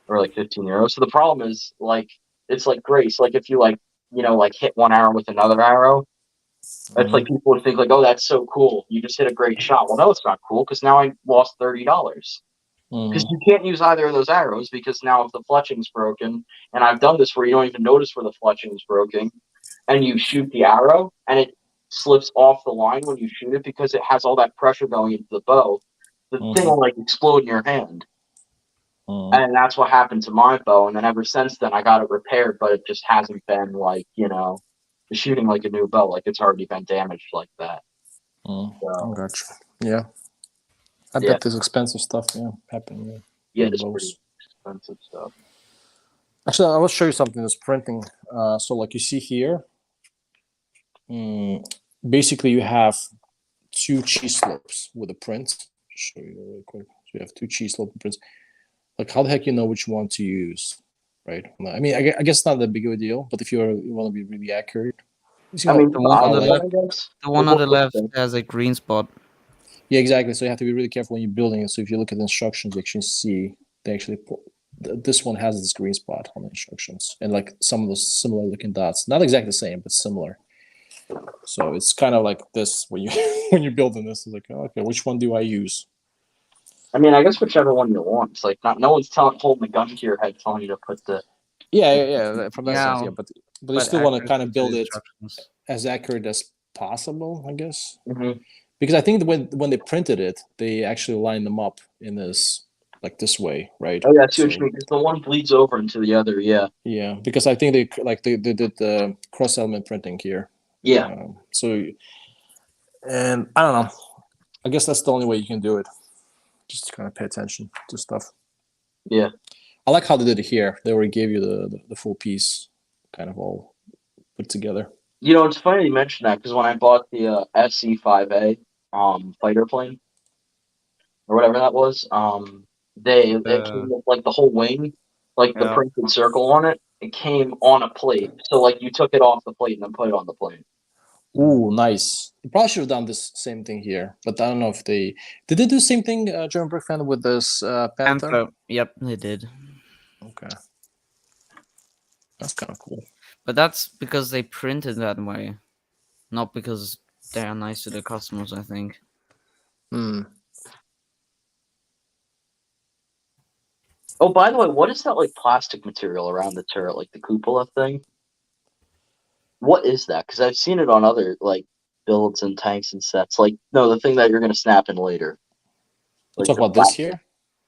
S3: or like 15 euros. So the problem is, like, it's like grace. Like if you like hit one arrow with another arrow, it's like people would think like, oh, that's so cool. You just hit a great shot. Well, no, it's not cool, because now I lost $30. Because you can't use either of those arrows, because now if the fletching's broken, and I've done this where you don't even notice where the fletching is broken, and you shoot the arrow and it slips off the line when you shoot it because it has all that pressure going into the bow, the thing will like explode in your hand. And that's what happened to my bow. And then ever since then, I got it repaired, but it just hasn't been like, shooting like a new bow. Like it's already been damaged like that. So,
S1: Gotcha. Yeah. I
S3: yeah.
S1: bet this expensive stuff, happening.
S3: Yeah, it's pretty expensive stuff.
S1: Actually, I will show you something that's printing. So like you see here, basically you have two cheese slopes with a print. Just show you really quick. So you have two cheese slope prints. Like how the heck you know which one to use, right? I mean, I guess it's not that big of a deal, but if you want to be really accurate,
S3: I mean,
S2: the one on the left,
S3: I guess.
S2: the one on the left has a green spot.
S1: Yeah, exactly. So you have to be really careful when you're building it. So if you look at the instructions, you actually see they actually put this one has this green spot on the instructions, and like some of those similar looking dots, not exactly the same, but similar. So it's kind of like this when you when you're building this, it's like, okay, which one do I use?
S3: I mean, I guess whichever one you want. It's like no one's holding the gun to your head, telling you to put the.
S1: Yeah. From that sense,
S2: Yeah,
S1: but you still want to kind of build it
S2: instructions.
S1: as accurate as possible, I guess.
S3: Mm-hmm.
S1: Because I think when they printed it, they actually lined them up in this like this way, right?
S3: Oh yeah, I see what you mean. Because the one bleeds over into the other. Yeah.
S1: Yeah, because I think they did the cross element printing here.
S3: Yeah.
S1: And I don't know. I guess that's the only way you can do it. Just kind of pay attention to stuff.
S3: Yeah.
S1: I like how they did it here. They already gave you the full piece, kind of all put together.
S3: It's funny you mentioned that, because when I bought the SC5A fighter plane or whatever that was, it came with like the whole wing, like the printed circle on it. It came on a plate, so like you took it off the plate and then put it on the plane.
S1: Ooh, nice. You probably should have done this same thing here, but I don't know if did they do the same thing, German Brickmania, with this Panther?
S2: Yep, they did.
S1: Okay, that's kind of cool.
S2: But that's because they printed that way, not because they are nice to the customers, I think.
S3: Oh, by the way, what is that like plastic material around the turret, like the cupola thing? What is that? Because I've seen it on other like builds and tanks and sets. Like, no, the thing that you're gonna snap in later.
S1: Like talk about this here?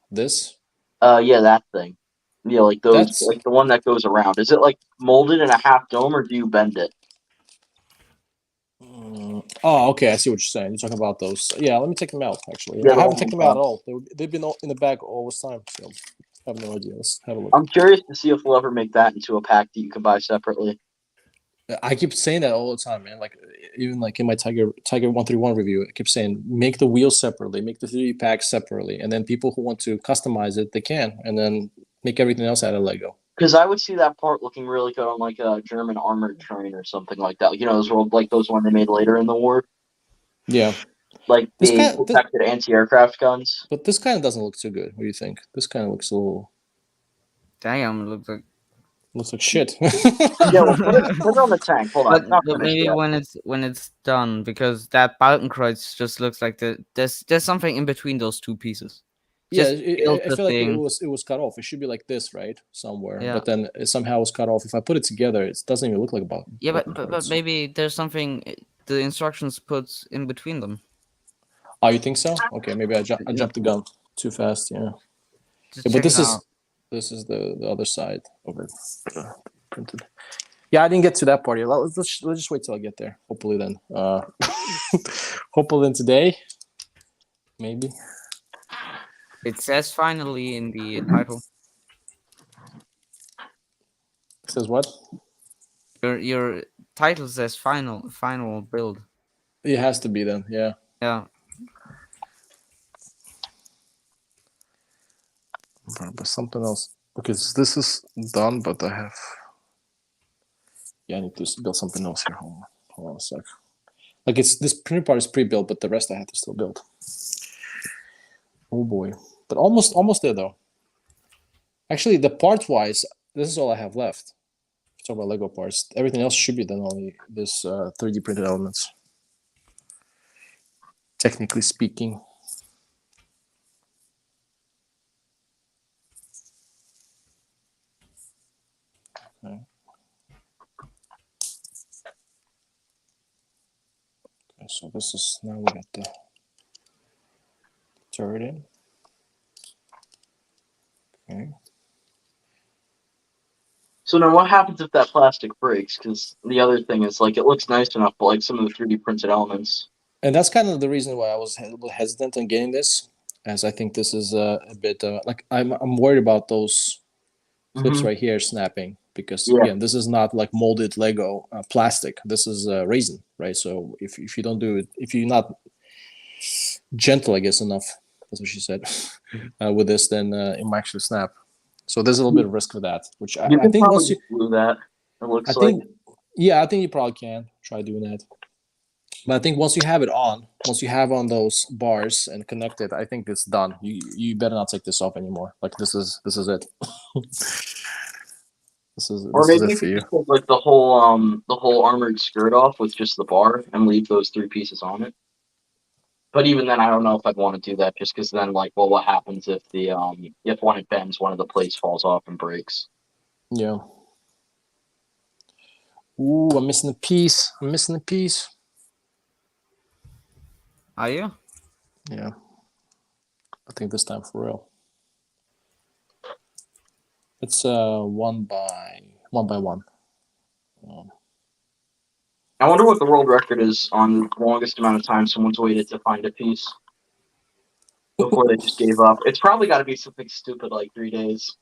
S1: This?
S3: Yeah, that thing. Yeah, like those, like the one that goes around. Is it like molded in a half dome, or do you bend it?
S1: Oh, okay. I see what you're saying. You're talking about those. Yeah, let me take them out. Actually, I haven't taken them out at all. They've been in the bag all this time. So I have no idea. Let's have a look.
S3: I'm curious to see if we'll ever make that into a pack that you can buy separately.
S1: I keep saying that all the time, man. Like even like in my Tiger 131 review, I keep saying make the wheels separately, make the 3D pack separately, and then people who want to customize it, they can, and then make everything else out of Lego.
S3: Because I would see that part looking really good on like a German armored train or something like that. Those were like those ones they made later in the war.
S1: Yeah.
S3: Like the protected anti-aircraft guns.
S1: But this kind of doesn't look too good. What do you think? This kind of looks a little.
S2: Damn, it
S1: looks like shit.
S3: Yeah, well, put it on the tank. Hold on.
S2: But maybe when it's done, because that Balkenkreuz just looks like there's something in between those two pieces.
S1: Yeah,
S2: build
S1: I
S2: the
S1: feel like
S2: thing.
S1: it was cut off. It should be like this, right, somewhere.
S2: Yeah.
S1: But then it somehow was cut off. If I put it together, it doesn't even look like
S2: Yeah,
S1: button
S2: but
S1: parts.
S2: maybe there's something the instructions put in between them.
S1: Oh, you think so? Okay, maybe I
S2: Yeah.
S1: jumped the gun too fast. Yeah.
S2: Just
S1: Yeah, but
S2: check it out.
S1: this is the other side of it printed. Yeah, I didn't get to that part yet. Let's just wait till I get there. Hopefully then. Hopefully then today. Maybe.
S2: It says finally in the title.
S1: It says what?
S2: Your title says final build.
S1: It has to be then. Yeah.
S2: Yeah.
S1: But something else. Okay, so this is done, but I have. Yeah, I need to build something else here. Hold on a sec. Like it's this printer part is pre-built, but the rest I have to still build. Oh boy, but almost there though. Actually, the part-wise, this is all I have left. Talk about Lego parts. Everything else should be done only this 3D printed elements. Technically speaking. Okay. Okay, so this is now we got the turret in. Okay.
S3: So now what happens if that plastic breaks? Because the other thing is, like, it looks nice enough, but like some of the 3D printed elements.
S1: And that's kind of the reason why I was a little hesitant on getting this, as I think this is a bit like I'm worried about those clips right here snapping, because again, this is not like molded Lego plastic. This is resin, right? So if you don't do it, if you're not gentle, I guess enough, that's what she said, with this, then it might actually snap. So there's a little bit of risk for that, which I think once you
S3: glue that, it looks
S1: I think yeah, I think you probably can try doing that. But I think once you have it on, once you have on those bars and connected, I think it's done. You better not take this off anymore. Like this is it. This is it for you.
S3: Take, like the whole armored skirt off with just the bar and leave those 3 pieces on it. But even then, I don't know if I'd want to do that, just because then, like, well, what happens if the if when it bends, one of the plates falls off and breaks?
S1: Yeah. Ooh, I'm missing a piece. I'm missing a piece.
S2: Are you?
S1: Yeah. I think this time for real. It's one by one.
S3: I wonder what the world record is on the longest amount of time someone's waited to find a piece before they just gave up. It's probably got to be something stupid like 3 days.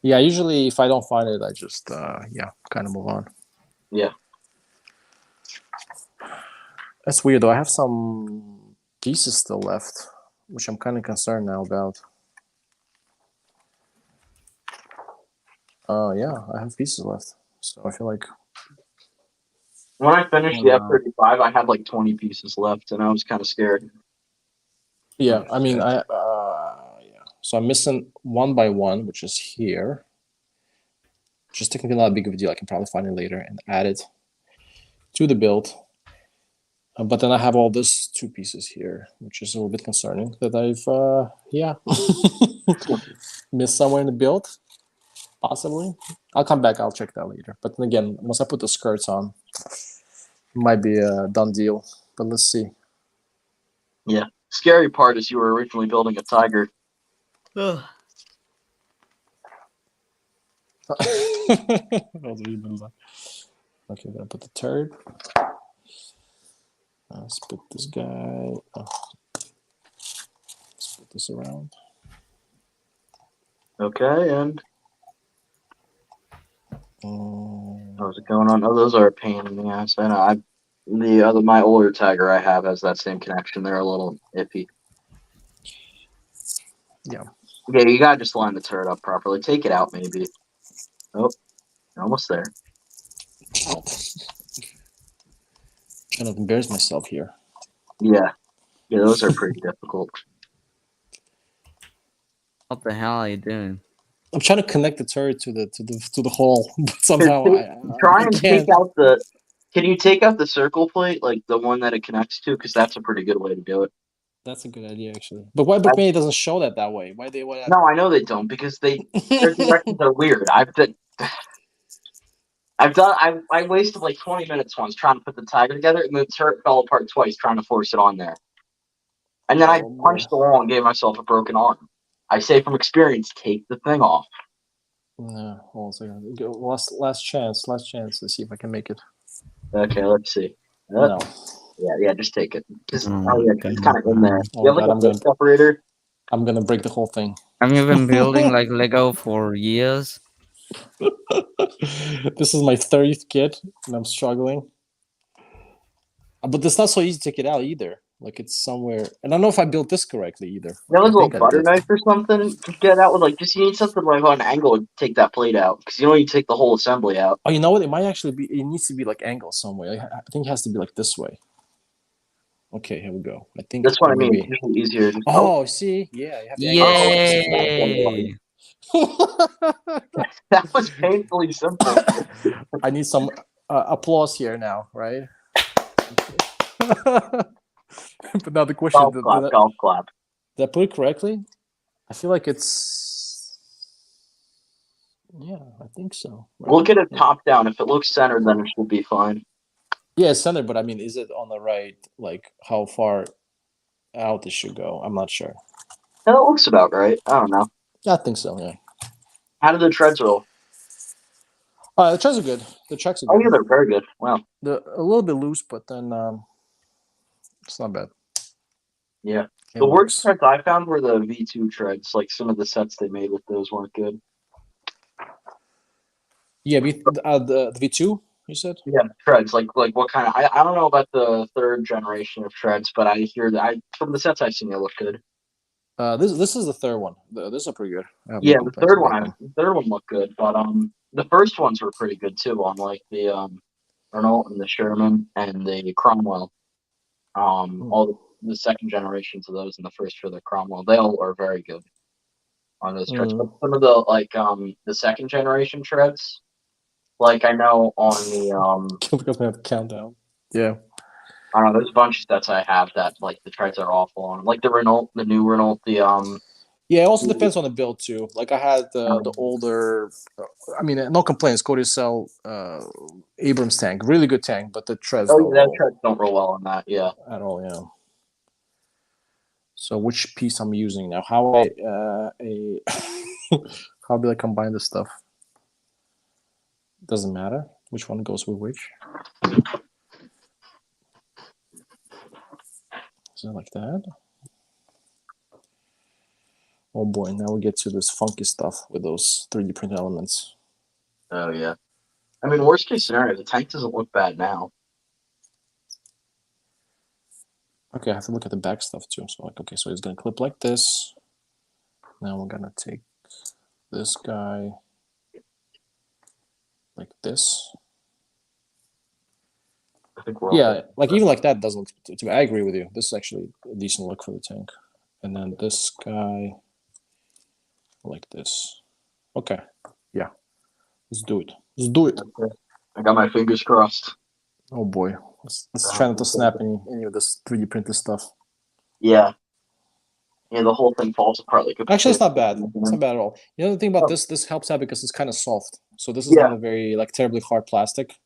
S1: Yeah, usually if I don't find it, I just kind of move on.
S3: Yeah.
S1: That's weird though. I have some pieces still left, which I'm kind of concerned now about. Yeah, I have pieces left, so I feel like
S3: when I finished the F-35, I had like 20 pieces left, and I was kind of scared.
S1: Yeah, I mean, so I'm missing 1 by 1, which is here. Just technically not a big of a deal. I can probably find it later and add it to the build. But then I have all this 2 pieces here, which is a little bit concerning that I've missed somewhere in the build. Possibly. I'll come back. I'll check that later. But then again, once I put the skirts on, it might be a done deal. But let's see.
S3: Yeah. Scary part is you were originally building a tiger.
S1: Okay, then I put the turret. Let's put this guy. Let's put this around.
S3: Okay, and how's it going on? Oh, those are a pain in the ass. I know. My older tiger I have has that same connection. They're a little iffy.
S1: Yeah.
S3: Yeah, you gotta just line the turret up properly. Take it out, maybe. Oh, almost there.
S1: Trying to embarrass myself here.
S3: Yeah, those are pretty difficult.
S2: What the hell are you doing?
S1: I'm trying to connect the turret to the hole, but somehow
S3: try and take out the. Can you take out the circle plate, like the one that it connects to? Because that's a pretty good way to do it.
S1: That's a good idea, actually. But why Brickmania doesn't show that way? Why they want?
S3: No, I know they don't because their directions are weird. I wasted like 20 minutes once trying to put the tiger together, and the turret fell apart twice trying to force it on there. And then I punched the wall and gave myself a broken arm. I say from experience, take the thing off.
S1: No, hold on a second. Last chance. Let's see if I can make it.
S3: Okay, let's see.
S1: No.
S3: Yeah, just take it. It's kind of in there.
S1: Oh,
S3: You have like a separator.
S1: I'm gonna break the whole thing.
S2: Have you been building like Lego for years?
S1: This is my 30th kit, and I'm struggling. But it's not so easy to take it out either. Like it's somewhere, and I don't know if I built this correctly either.
S3: That was a little butter knife or something to get out with. Like, just you need something like on an angle to take that plate out because you don't need to take the whole assembly out.
S1: Oh, you know what? It might actually be. It needs to be like angled some way. I think it has to be like this way. Okay, here we go. I think
S3: that's what I mean. It's usually easier.
S1: Oh, see, yeah.
S2: You have
S3: Yay! That was painfully simple.
S1: I need some applause here now, right? But now the question:
S3: golf clap.
S1: Did I put it correctly? I feel like it's. Yeah, I think so.
S3: Right? Look at it top down. If it looks centered, then it should be fine.
S1: Yeah, it's centered, but I mean, is it on the right? Like how far out it should go? I'm not sure.
S3: That looks about right. I don't know.
S1: I think so. Yeah.
S3: How did the treads roll?
S1: The treads are good. The tracks are good.
S3: Oh yeah, they're very good. Wow.
S1: They're a little bit loose, but then it's not bad.
S3: Yeah. The worst treads I found were the W2 treads. Like some of the sets they made with those weren't good.
S1: Yeah, the V2, you said?
S3: Yeah, treads. Like what kind of? I don't know about the third generation of treads, but I hear that from the sets I've seen, they look good.
S1: This is the third one. This is pretty good.
S3: Yeah, the third one looked good, but the first ones were pretty good too. On like the Renault and the Sherman and the Cromwell. All the second generations of those and the first for the Cromwell, they all are very good on those treads. But some of the the second generation treads, like I know on the
S1: because we have the countdown. Yeah.
S3: I don't know, there's a bunch of sets I have that like the treads are awful on. Like the Renault, the new Renault, the
S1: Yeah, it also depends on the build too. Like I had the older, I mean, no complaints. Cody Cell, Abrams tank, really good tank, but the treads.
S3: Treads don't roll well on that. Yeah,
S1: at all. Yeah. So which piece I'm using now? How how do I combine this stuff? Doesn't matter which one goes with which. So like that. Oh boy, now we get to this funky stuff with those 3D print elements.
S3: Oh yeah. I mean, worst case scenario, the tank doesn't look bad now.
S1: Okay, I have to look at the back stuff too. So like, okay, so it's gonna clip like this. Now we're gonna take this guy like this.
S3: I think we're
S1: like even like that doesn't look to me. I agree with you. This is actually a decent look for the tank. And then this guy like this. Okay. Yeah. Let's do it. Let's do it.
S3: Okay. I got my fingers crossed.
S1: Oh boy. Let's try not to snap any of this 3D printed stuff.
S3: Yeah. Yeah, the whole thing falls apart like a
S1: Actually, it's not bad. It's not bad at all. You know the thing about this helps out because it's kind of soft. So this is not a very like terribly hard plastic.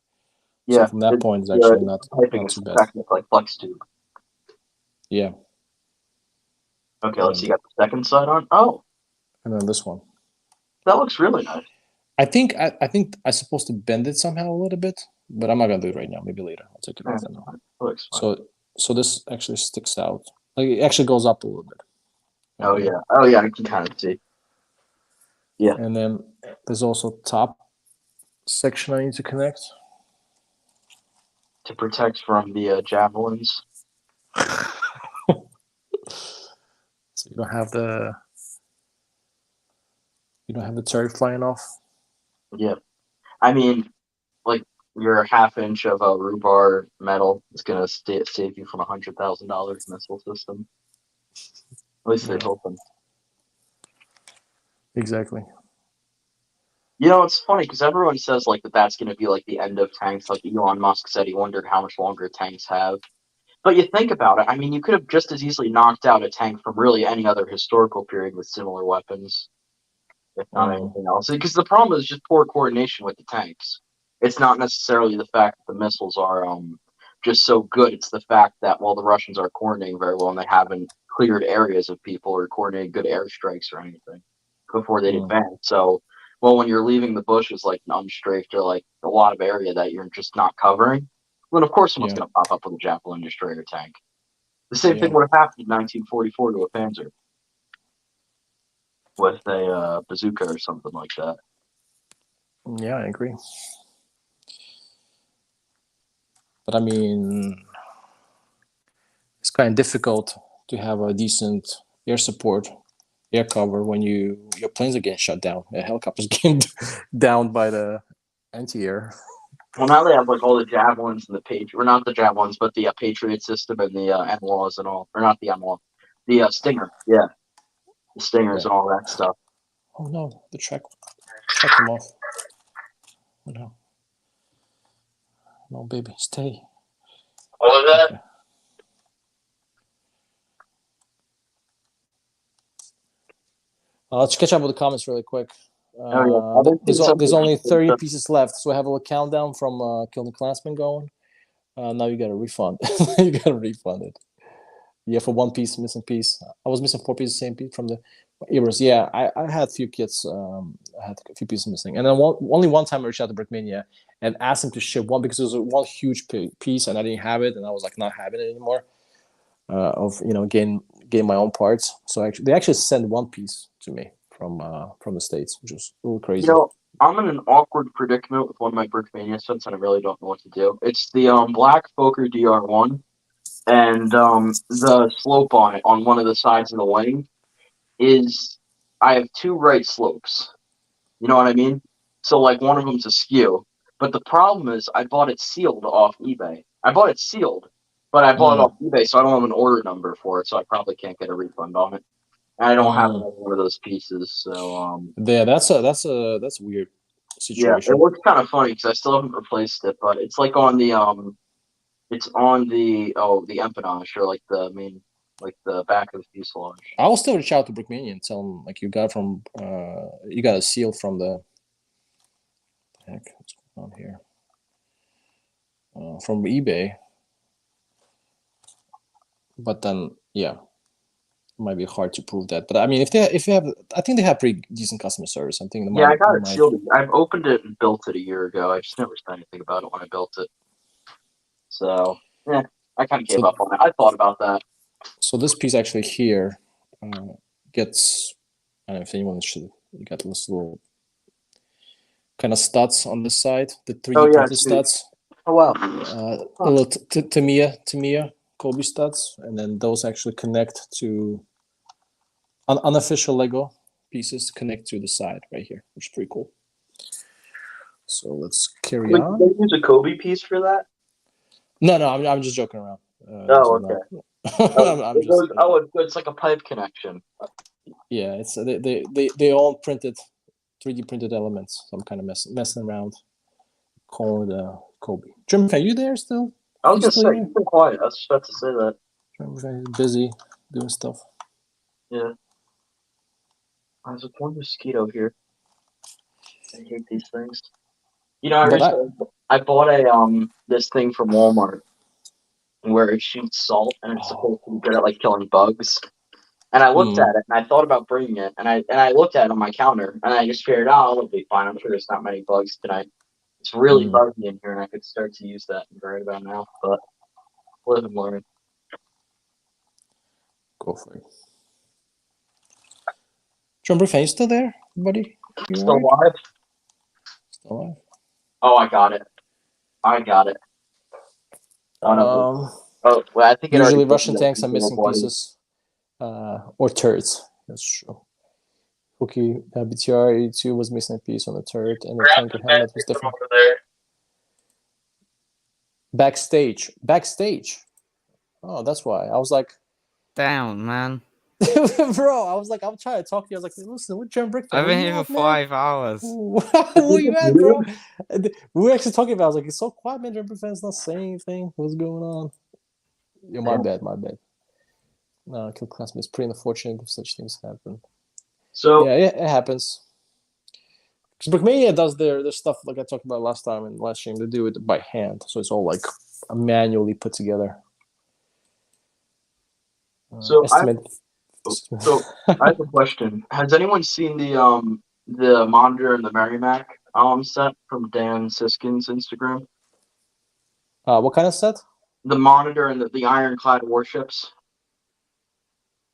S3: Yeah.
S1: So from that point, it's actually not too bad.
S3: Like flex tube.
S1: Yeah.
S3: Okay, let's see. You got the second side on. Oh.
S1: And then this one.
S3: That looks really nice.
S1: I think I'm supposed to bend it somehow a little bit, but I'm not gonna do it right now. Maybe later. I'll take it off now. So this actually sticks out. Like it actually goes up a little bit.
S3: Oh yeah, I can kind of see. Yeah.
S1: And then there's also top section I need to connect
S3: to protect from the javelins.
S1: So you don't have the turret flying off.
S3: Yeah, I mean, like your half-inch of a rhubarb metal is gonna save you from $100,000 missile system. At least they're hoping.
S1: Exactly.
S3: You know, it's funny because everyone says like that's going to be like the end of tanks. Like Elon Musk said, he wondered how much longer tanks have. But you think about it, I mean, you could have just as easily knocked out a tank from really any other historical period with similar weapons, if not anything else. Because the problem is just poor coordination with the tanks. It's not necessarily the fact that the missiles are just so good. It's the fact that, well, the Russians are coordinating very well and they haven't cleared areas of people or coordinated good airstrikes or anything before they'd advance. So, well, when you're leaving the bushes like unstrafed or like a lot of area that you're just not covering, then of course someone's going to pop up with a Javelin destroyer tank. The same thing would have happened in 1944 to a Panzer with a bazooka or something like that.
S1: Yeah, I agree. But I mean, it's kind of difficult to have a decent air support, air cover when your planes are getting shut down. The helicopters getting downed by the anti-air.
S3: Well, now they have like all the Javelins and the Patriot, or not the Javelins, but the Patriot system and the MLAWs and all, or not the MLAW, the Stinger, yeah, the Stingers and all that stuff.
S1: Oh no, the track them off. Oh no. No, baby, stay.
S3: What was that? Okay.
S1: Let's catch up with the comments really quick. There's only 30 pieces left, so I have a little countdown from Killing the Clansman going. Now you got to refund. You got to refund it. Yeah, for one piece, missing piece. I was missing 4 pieces, same piece from the Eros. Yeah, I had a few kits. I had a few pieces missing, and then only one time I reached out to Brickmania and asked him to ship one because it was one huge piece and I didn't have it, and I was like not having it anymore. Getting my own parts. So they actually sent one piece to me from the States, which was a little crazy.
S3: I'm in an awkward predicament with one of my Brickmania sets, and I really don't know what to do. It's the Black Fokker DR1. And the slope on it, on one of the sides of the wing, is I have 2 right slopes. You know what I mean? So, like, one of them's askew. But the problem is I bought it sealed off eBay. I bought it sealed, but I bought it off eBay, so I don't have an order number for it, so I probably can't get a refund on it. And I don't have one of those pieces, so...
S1: Yeah, that's a weird situation.
S3: Yeah, it looks kind of funny, because I still haven't replaced it, but it's like on the... It's on the empennage, or like the main, like the back of the fuselage.
S1: I will still reach out to Brickmania and tell them like you got a seal from the heck, what's going on here? From eBay. But then yeah, it might be hard to prove that. But I mean, if they have, I think they have pretty decent customer service. I think
S3: I got it sealed. I've opened it and built it a year ago. I just never said anything about it when I built it. So, yeah, I kind of gave up on it. I thought about that.
S1: So this piece actually here gets, I don't know if anyone should, you got this little kind of studs on this side, the 3D printed studs.
S3: Oh, wow.
S1: A little Tamiya Kobe studs, and then those actually connect to unofficial Lego pieces connect to the side right here, which is pretty cool. So let's carry on.
S3: Did they use a Kobe piece for that?
S1: No, I'm just joking around.
S3: Okay. It's like a pipe connection.
S1: Yeah, it's they all printed 3D printed elements. So I'm kind of messing around, calling it Kobe. Jim, are you there still?
S3: I was just saying, you've been quiet. I was just about to say that.
S1: Jim, busy doing stuff.
S3: Yeah. There's one mosquito here. I hate these things. You know, I bought a this thing from Walmart where it shoots salt and it's supposed to be good at like killing bugs. And I looked at it and I thought about bringing it, and I looked at it on my counter and I just figured, it'll be fine. I'm sure there's not many bugs tonight. It's really buggy in here, and I could start to use that right about now. But live and learn.
S1: Go for it. John Griffin, you still there, buddy?
S3: Still alive?
S1: Still alive.
S3: Oh, I got it. I think
S1: usually Russian tanks are missing pieces or turrets. That's true. Okay, BTR 82 was missing a piece on the turret, and the tanker helmet was different. Backstage. Oh, that's why. I was like,
S2: damn, man.
S1: Bro, I was like, I'm trying to talk to you. I was like, listen, what German Brick?
S2: I've been here for 5 hours.
S1: Where you at, bro? We were actually talking about. I was like, it's so quiet, man. German Brick fan's not saying anything. What's going on? Yeah, my bad. No, kill classmates. Pretty unfortunate if such things happen.
S3: So
S1: yeah, it happens. Because Brickmania does their stuff like I talked about last time in last stream. They do it by hand, so it's all like manually put together.
S3: So I
S1: Estimate.
S3: I have a question. Has anyone seen the monitor and the Merrimack set from Dan Siskin's Instagram?
S1: What kind of set?
S3: The monitor and the ironclad warships.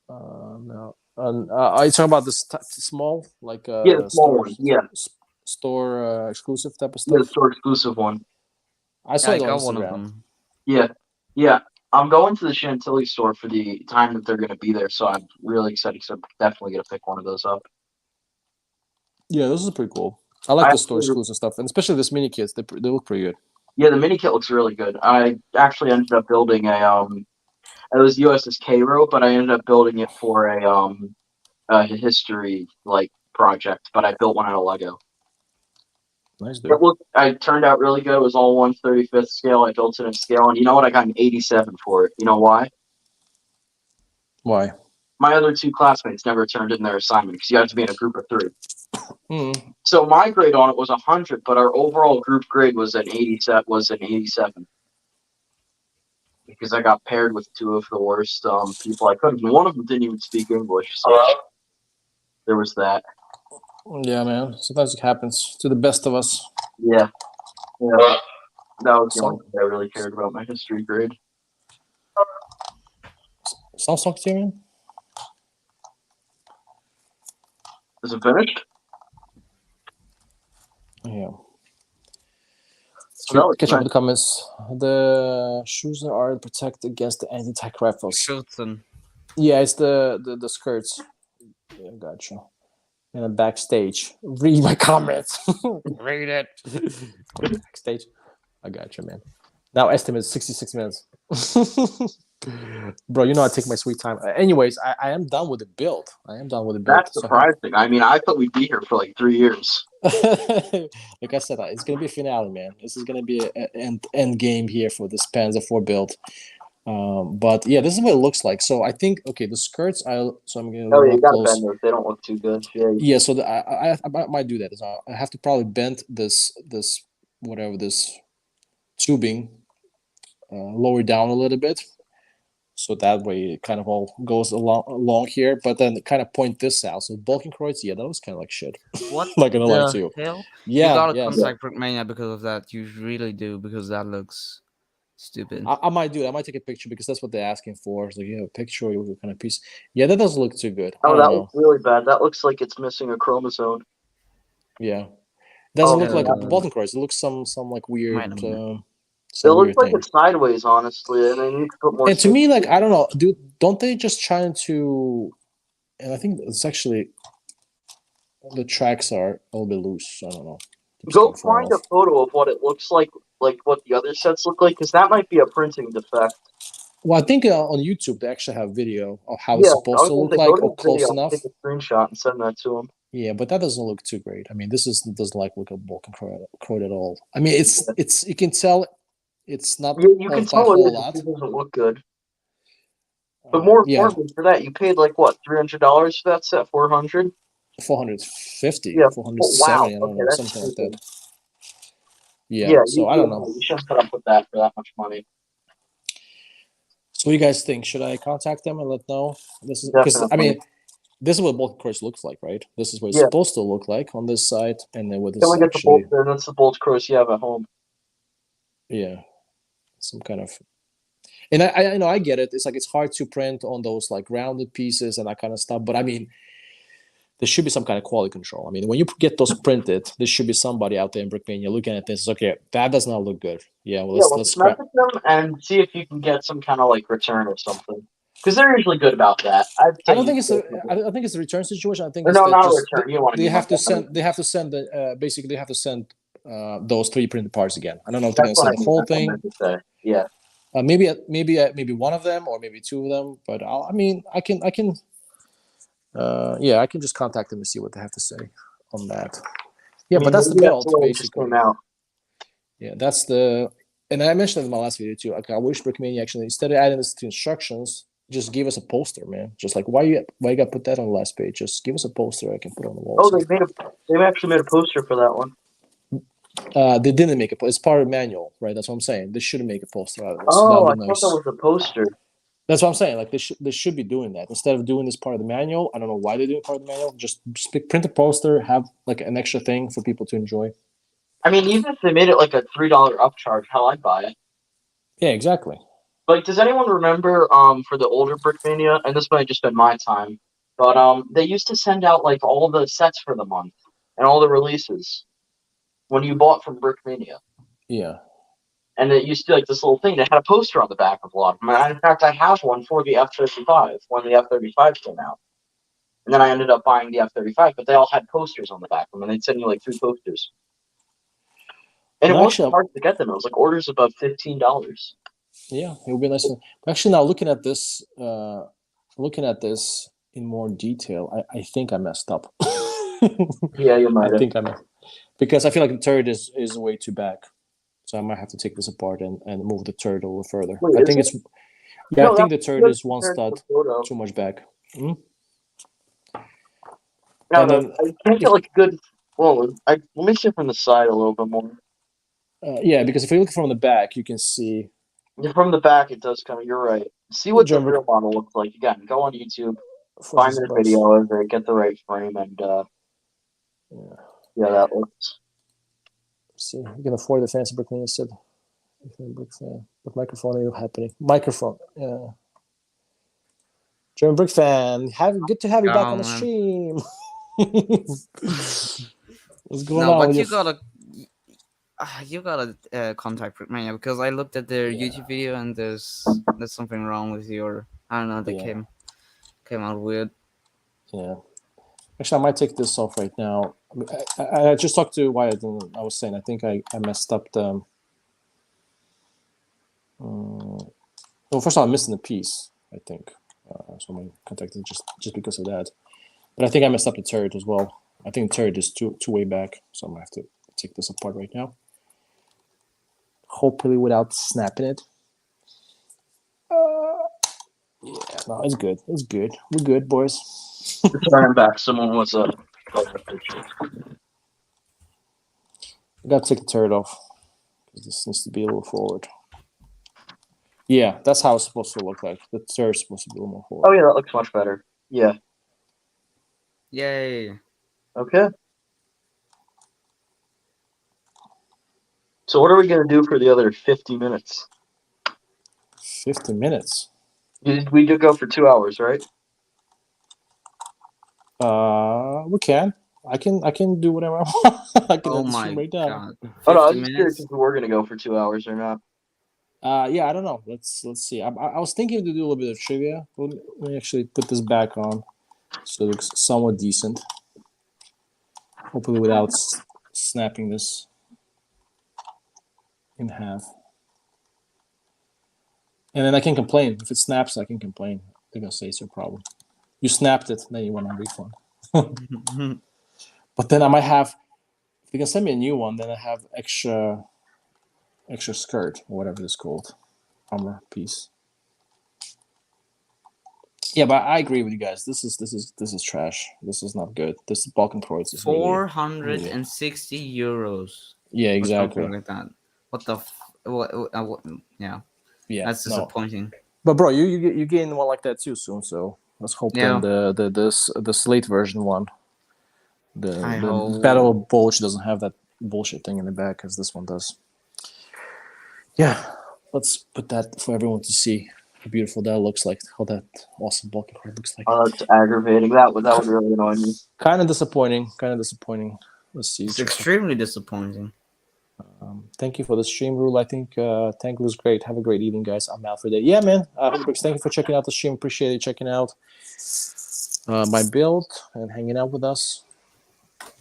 S1: No. Are you talking about this small, like
S3: Yeah, the small one. Yeah,
S1: store exclusive type of
S3: yeah, the
S1: stuff?
S3: store exclusive one.
S1: I saw
S2: I
S1: it on
S2: got one of
S1: Instagram.
S2: them.
S3: Yeah. I'm going to the Chantilly store for the time that they're going to be there, so I'm really excited. So I'm definitely going to pick one of those up.
S1: Yeah, those are pretty cool. I like the store exclusive stuff, and especially this mini kits. They look pretty good.
S3: Yeah, the mini kit looks really good. I actually ended up building it was USS Cairo, but I ended up building it for a history like project. But I built one out of Lego.
S1: Nice, dude.
S3: It turned out really good. It was all 1/35th scale. I built it in scale, and you know what? I got an 87 for it. You know why?
S1: Why?
S3: My other two classmates never turned in their assignment because you have to be in a group of 3.
S1: Mm.
S3: So my grade on it was 100, but our overall group grade was an 87. Because I got paired with 2 of the worst people I could. And one of them didn't even speak English, so there was that.
S1: Yeah, man. Sometimes it happens to the best of us.
S3: Yeah. That was the only thing I really cared about my history grade.
S1: Sounds like Tyrion?
S3: Is it finished?
S1: Yeah.
S3: So
S1: Catch up with the comments. The shoes are to protect against the anti-tank rifles.
S2: Schultzen.
S1: Yeah, it's the skirts. Yeah, gotcha. And then backstage. Read my comments.
S2: Read it.
S1: Backstage. I gotcha, man. Now estimate is 66 minutes. Bro, you know I take my sweet time. Anyways, I am done with the build.
S3: That's surprising. I mean, I thought we'd be here for like 3 years.
S1: Like I said, it's gonna be a finale, man. This is gonna be an end game here for this Panzer 4 build. But yeah, this is what it looks like. So I think the skirts. I'm gonna.
S3: Oh yeah, you gotta bend those. They don't look too good.
S1: Yeah. So I might do that. I have to probably bend this tubing lower down a little bit. So that way it kind of all goes along here, but then kind of point this out. So Balkenkreuz, yeah, that was kind of like shit.
S2: What?
S1: Not gonna lie to you.
S2: Hell?
S1: Yeah,
S2: you gotta contact Brickmania because of that. You really do, because that looks stupid.
S1: I might do it. I might take a picture because that's what they're asking for. So you have a picture or what kind of piece. Yeah, that doesn't look too good.
S3: Oh, that looks really bad. That looks like it's missing a chromosome.
S1: Yeah, doesn't look like a Balkenkreuz. It looks some like weird.
S3: It looks like it's sideways, honestly, and they need to put more.
S1: And to me, like, I don't know, don't they just trying to? And I think it's actually the tracks are a little bit loose. I don't know.
S3: Go find a photo of what it looks like what the other sets look like, because that might be a printing defect.
S1: Well, I think on YouTube they actually have video of how it's supposed to look like, or close enough.
S3: Take a screenshot and send that to them.
S1: Yeah, but that doesn't look too great. I mean, doesn't look a Balkenkreuz at all. I mean, it's you can tell. It's not.
S3: You can tell it doesn't look good. But more importantly, for that, you paid like what, $300 for that set? 400.
S1: 450.
S3: Yeah.
S1: 470.
S3: Wow.
S1: I don't know, something like that.
S3: Yeah.
S1: So I don't know.
S3: You shouldn't put up with that for that much money.
S1: So what do you guys think? Should I contact them and let know? This is because I mean, this is what Balkenkreuz looks like, right? This is what it's supposed to look like on this side, and then with this actually.
S3: That's the Balkenkreuz you have at home.
S1: Yeah. Some kind of, and I know I get it. It's like it's hard to print on those like rounded pieces and that kind of stuff. But I mean, there should be some kind of quality control. I mean, when you get those printed, there should be somebody out there in Brickmania looking at this. Okay, that does not look good. Yeah, well, let's
S3: message them and see if you can get some kind of like return or something. Because they're usually good about that. I don't think it's
S1: a return situation. I think
S3: it's not a return. You want to
S1: they have to send basically they have to send those 3 printed parts again. I don't know if they're gonna send the whole thing.
S3: Yeah.
S1: Maybe one of them or maybe 2 of them. But I can just contact them and see what they have to say on that. Yeah, but that's the build basically. Yeah, that's the And I mentioned it in my last video too. Like, I wish Brickmania actually, instead of adding this to instructions, just give us a poster, man. Just like why you got to put that on the last page? Just give us a poster I can put on the wall.
S3: Oh, they actually made a poster for that one.
S1: They didn't make it's part of the manual, right? That's what I'm saying. They shouldn't make a poster out of this.
S3: Oh, I
S1: nice.
S3: thought that was a poster.
S1: That's what I'm saying. Like they should be doing that instead of doing this part of the manual. I don't know why they're doing part of the manual. Just print a poster, have like an extra thing for people to enjoy.
S3: I mean, even if they made it like a $3 upcharge, hell, I'd buy it.
S1: Yeah, exactly.
S3: Like, does anyone remember for the older Brickmania? And this might have just been my time, but they used to send out like all the sets for the month and all the releases when you bought from Brickmania.
S1: Yeah.
S3: And it used to be like this little thing that had a poster on the back of a lot of them. And in fact, I have one for the F-35 when the F-35 came out. And then I ended up buying the F-35, but they all had posters on the back of them, and they'd send you like 3 posters. And it wasn't hard to get them. It was like orders above $15.
S1: Yeah, it would be nice. Actually, now looking at this in more detail, I think I messed up.
S3: Yeah, you might.
S1: I think I messed because I feel like the turret is way too back. So I might have to take this apart and move the turret a little further.
S3: Wait,
S1: I think it's
S3: no,
S1: I think the turret is one stud too much back.
S3: No, I can't get like a good. Well, let me see from the side a little bit more.
S1: Yeah, because if you look from the back, you can see.
S3: From the back, it does kind of. You're right. See what the real model looks like. Again, go on YouTube, find the video of it, get the right frame, and yeah, that looks.
S1: See, you can afford the fancy Brickmania instead. Brick fan, but microphone ain't happening. Microphone, yeah. German Brick fan, good to have you back on the stream. What's going on?
S2: But you gotta contact Brickmania because I looked at their YouTube video and there's something wrong with your. I don't know. They came out weird.
S1: Yeah. Actually, I might take this off right now. I just talked to Wyatt and I was saying I think I messed up the. Well, first of all, I'm missing a piece. I think so. I'm contacting just because of that. But I think I messed up the turret as well. I think the turret is too way back, so I'm gonna have to take this apart right now. Hopefully, without snapping it. Yeah, no, it's good. It's good. We're good, boys.
S3: Sorry, I'm back. Someone was I
S1: gotta take the turret off because this needs to be a little forward. Yeah, that's how it's supposed to look like. The turret's supposed to be a little more forward.
S3: Oh yeah, that looks much better. Yeah.
S2: Yay.
S3: Okay. So what are we gonna do for the other 50 minutes?
S1: 50 minutes.
S3: We did go for 2 hours, right?
S1: We can. I can do whatever I want. I can
S2: oh
S1: end the
S2: my
S1: stream right now.
S2: God.
S3: Oh no, I was just curious if we're gonna go for 2 hours or not.
S1: Yeah, I don't know. Let's see. I was thinking to do a little bit of trivia. Let me actually put this back on so it looks somewhat decent. Hopefully without snapping this in half. And then I can complain. If it snaps, I can complain. They're going to say it's your problem. You snapped it, then you want a refund. But then I might have, if you can send me a new one, then I have extra skirt or whatever it's called. Armor piece. Yeah, but I agree with you guys. This is trash. This is not good. This Balkan Proids is
S2: 460 euros.
S1: Yeah, exactly.
S2: Like that. What the? What? Yeah.
S1: Yeah.
S2: That's disappointing.
S1: But bro, you getting one like that too soon. So let's hope the Slate version one, the Battle Bulge doesn't have that bullshit thing in the back as this one does. Yeah, let's put that for everyone to see. How beautiful that looks like, how that awesome Balkan card looks like.
S3: Oh, that's aggravating. That would really annoy me.
S1: Kind of disappointing. Let's see.
S2: It's extremely disappointing.
S1: Thank you for the stream, Rule. I think Tank was great. Have a great evening, guys. I'm out for the day. Yeah, man. Thank you for checking out the stream. Appreciate it checking out my build and hanging out with us.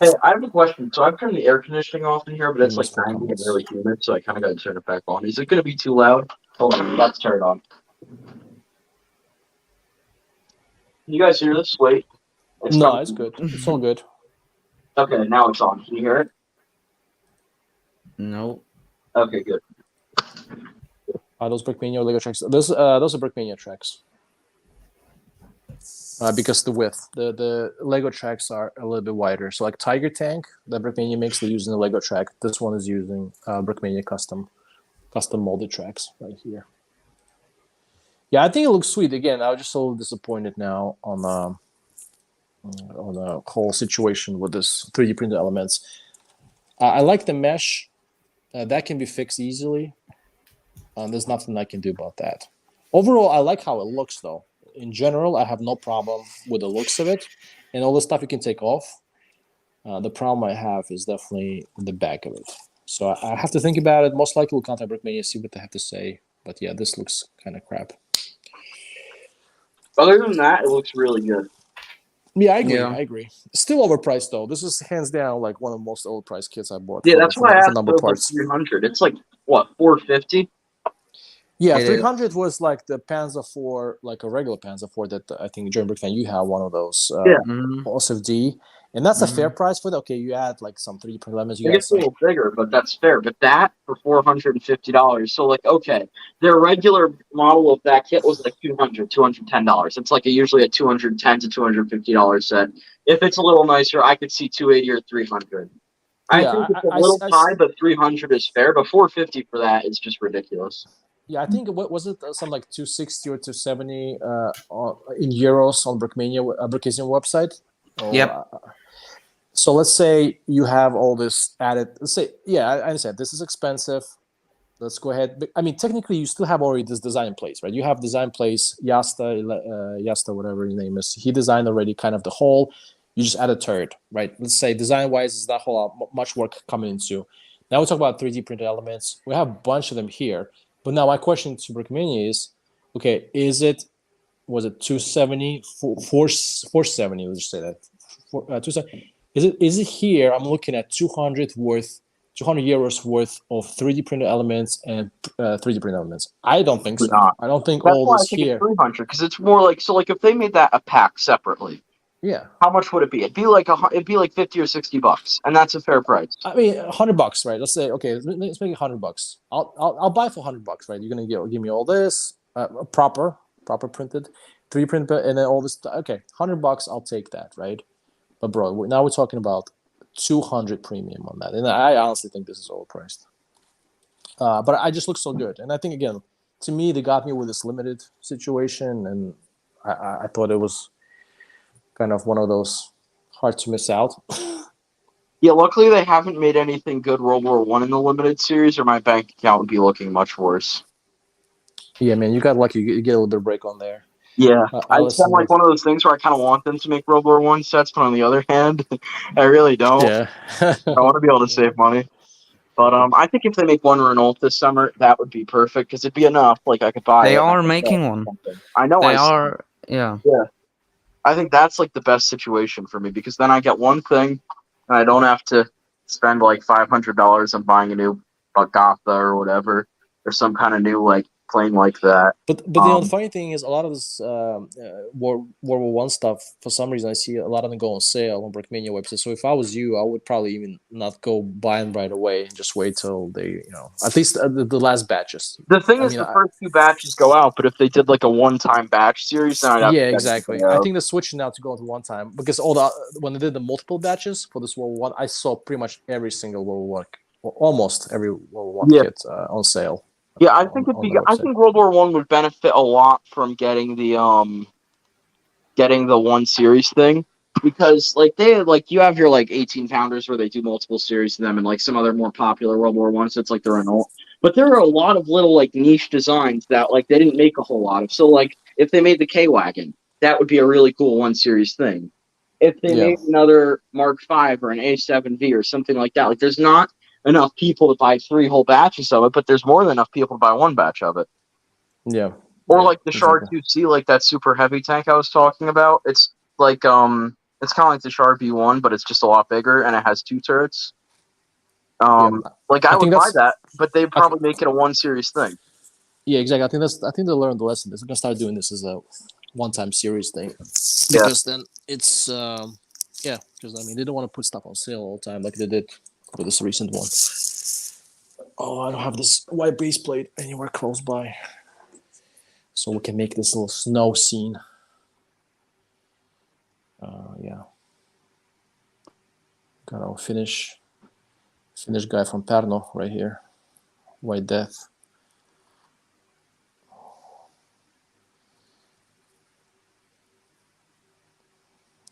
S3: Hey, I have a question. So I've turned the air conditioning off in here, but it's like 90 and really humid, so I kind of got to turn it back on. Is it going to be too loud? Hold on, let's turn it on. Can you guys hear this? Wait.
S1: It's good. It's all good.
S3: Okay, now it's on. Can you hear it?
S2: No.
S3: Okay, good.
S1: Those Brickmania Lego tracks. Those are Brickmania tracks. Because the width, the Lego tracks are a little bit wider. So like Tiger Tank, that Brickmania makes, they're using the Lego track. This one is using Brickmania custom molded tracks right here. Yeah, I think it looks sweet. Again, I was just a little disappointed now on the whole situation with this 3D printed elements. I like the mesh. That can be fixed easily. There's nothing I can do about that. Overall, I like how it looks, though. In general, I have no problem with the looks of it. And all the stuff you can take off. The problem I have is definitely the back of it. So I have to think about it. Most likely we'll contact Brickmania, see what they have to say. But yeah, this looks kind of crap.
S3: Other than that, it looks really good.
S1: Yeah, I agree. Still overpriced, though. This is hands down like one of the most overpriced kits I bought.
S3: Yeah, that's why I asked for like 300. It's like, what, 450?
S1: Yeah, 300 was like the Panzer 4, like a regular Panzer 4 that I think, German Brick fan, you have one of those. OSFD. And that's a fair price for that. Okay, you add like some 3D print elements.
S3: It's a little bigger, but that's fair. But that for $450. So, like, okay, their regular model of that kit was like $210. It's like usually a $210 to $250 set. If it's a little nicer, I could see $280 or $300. I think it's a little high, but $300 is fair. But $450 for that is just ridiculous.
S1: Yeah, I think what was it? Something like 260 or 270 in euros on Brickmania website. So let's say you have all this added. Let's say, I understand this is expensive. Let's go ahead. I mean, technically, you still have already this design in place, right? You have design place, Yasta, whatever his name is. He designed already kind of the whole. You just add a turd, right? Let's say design-wise, is that whole much work coming into. Now we talk about 3D printed elements. We have a bunch of them here. But now my question to Brickmania is, okay, was it 270, 470, let's just say that, 270. Is it here? I'm looking at 200 euros worth of 3D printed elements and 3D printed elements. I don't think so. I don't think
S3: that's
S1: all
S3: why
S1: this
S3: I think
S1: here.
S3: It's 300 because it's more like if they made that a pack separately.
S1: Yeah.
S3: How much would it be? It'd be like $50 or $60, and that's a fair price.
S1: I mean, $100, right? Let's say, okay, let's make it $100. I'll buy for $100, right? You're gonna give me all this proper printed, 3D printed, and then all this. Okay, $100, I'll take that, right? But bro, now we're talking about 200 premium on that, and I honestly think this is overpriced. But I just look so good, and I think again, to me, they got me with this limited situation, and I thought it was kind of one of those hard to miss out.
S3: Yeah, luckily they haven't made anything good World War I in the limited series, or my bank account would be looking much worse.
S1: Yeah, man, you got lucky. You get a little bit of break on there.
S3: Yeah, it's kind of like one of those things where I kind of want them to make World War I sets, but on the other hand, I really don't.
S1: Yeah.
S3: I want to be able to save money. But I think if they make one Renault this summer, that would be perfect because it'd be enough. Like I could buy.
S2: They are making one.
S3: I know.
S2: They are. Yeah.
S3: Yeah. I think that's like the best situation for me because then I get one thing, and I don't have to spend like $500 on buying a new Gotha or whatever, or some kind of new like plane like that.
S1: But the funny thing is, a lot of this World War I stuff, for some reason, I see a lot of them go on sale on Brickmania website. So if I was you, I would probably even not go buy them right away and just wait till they, at least the last batches.
S3: The thing is, the first two batches go out, but if they did like a one-time batch series, then I'd have to
S1: exactly. I think they're switching now to go into one time because when they did the multiple batches for this World War I saw pretty much every single World War or almost every World War kit on sale.
S3: Yeah, I think I think World War I would benefit a lot from getting the one series thing because you have your like 18 pounders where they do multiple series to them and like some other more popular World War I sets like the Renault. But there are a lot of little like niche designs that like they didn't make a whole lot of. So like if they made the K-Wagon, that would be a really cool one series thing. If they made another Mark V or an A7V or something like that, like there's not enough people to buy 3 whole batches of it, but there's more than enough people to buy 1 batch of it.
S1: Yeah.
S3: Or like the Char 2C, like that super heavy tank I was talking about. It's like it's kind of like the Char B1, but it's just a lot bigger and it has 2 turrets. I would buy that, but they'd probably make it a 1 series thing.
S1: Yeah, exactly. I think they learned the lesson. They're gonna start doing this as a one-time series thing because then it's because they don't want to put stuff on sale all the time like they did for this recent one. Oh, I don't have this white base plate anywhere close by. So we can make this little snow scene. Yeah. Got our Finnish guy from Pärnu right here. White Death.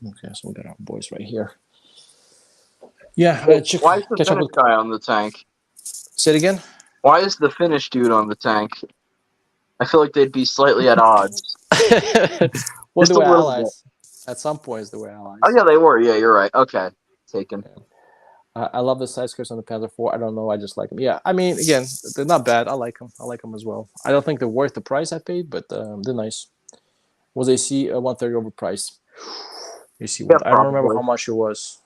S1: Okay, so we got our boys right here. Yeah,
S3: why is the Finnish guy on the tank?
S1: Say it again?
S3: Why is the Finnish dude on the tank? I feel like they'd be slightly at odds.
S1: Well, they were allies. At some points, they were allies.
S3: Oh, yeah, they were. Yeah, you're right. Okay. Taken.
S1: Yeah. I love the side skirts on the Panzer IV. I don't know. I just like them. Yeah, I mean, again, they're not bad. I like them. I like them as well. I don't think they're worth the price I paid, but they're nice. Was AC 130 overpriced? AC, yeah, I don't remember how much it was.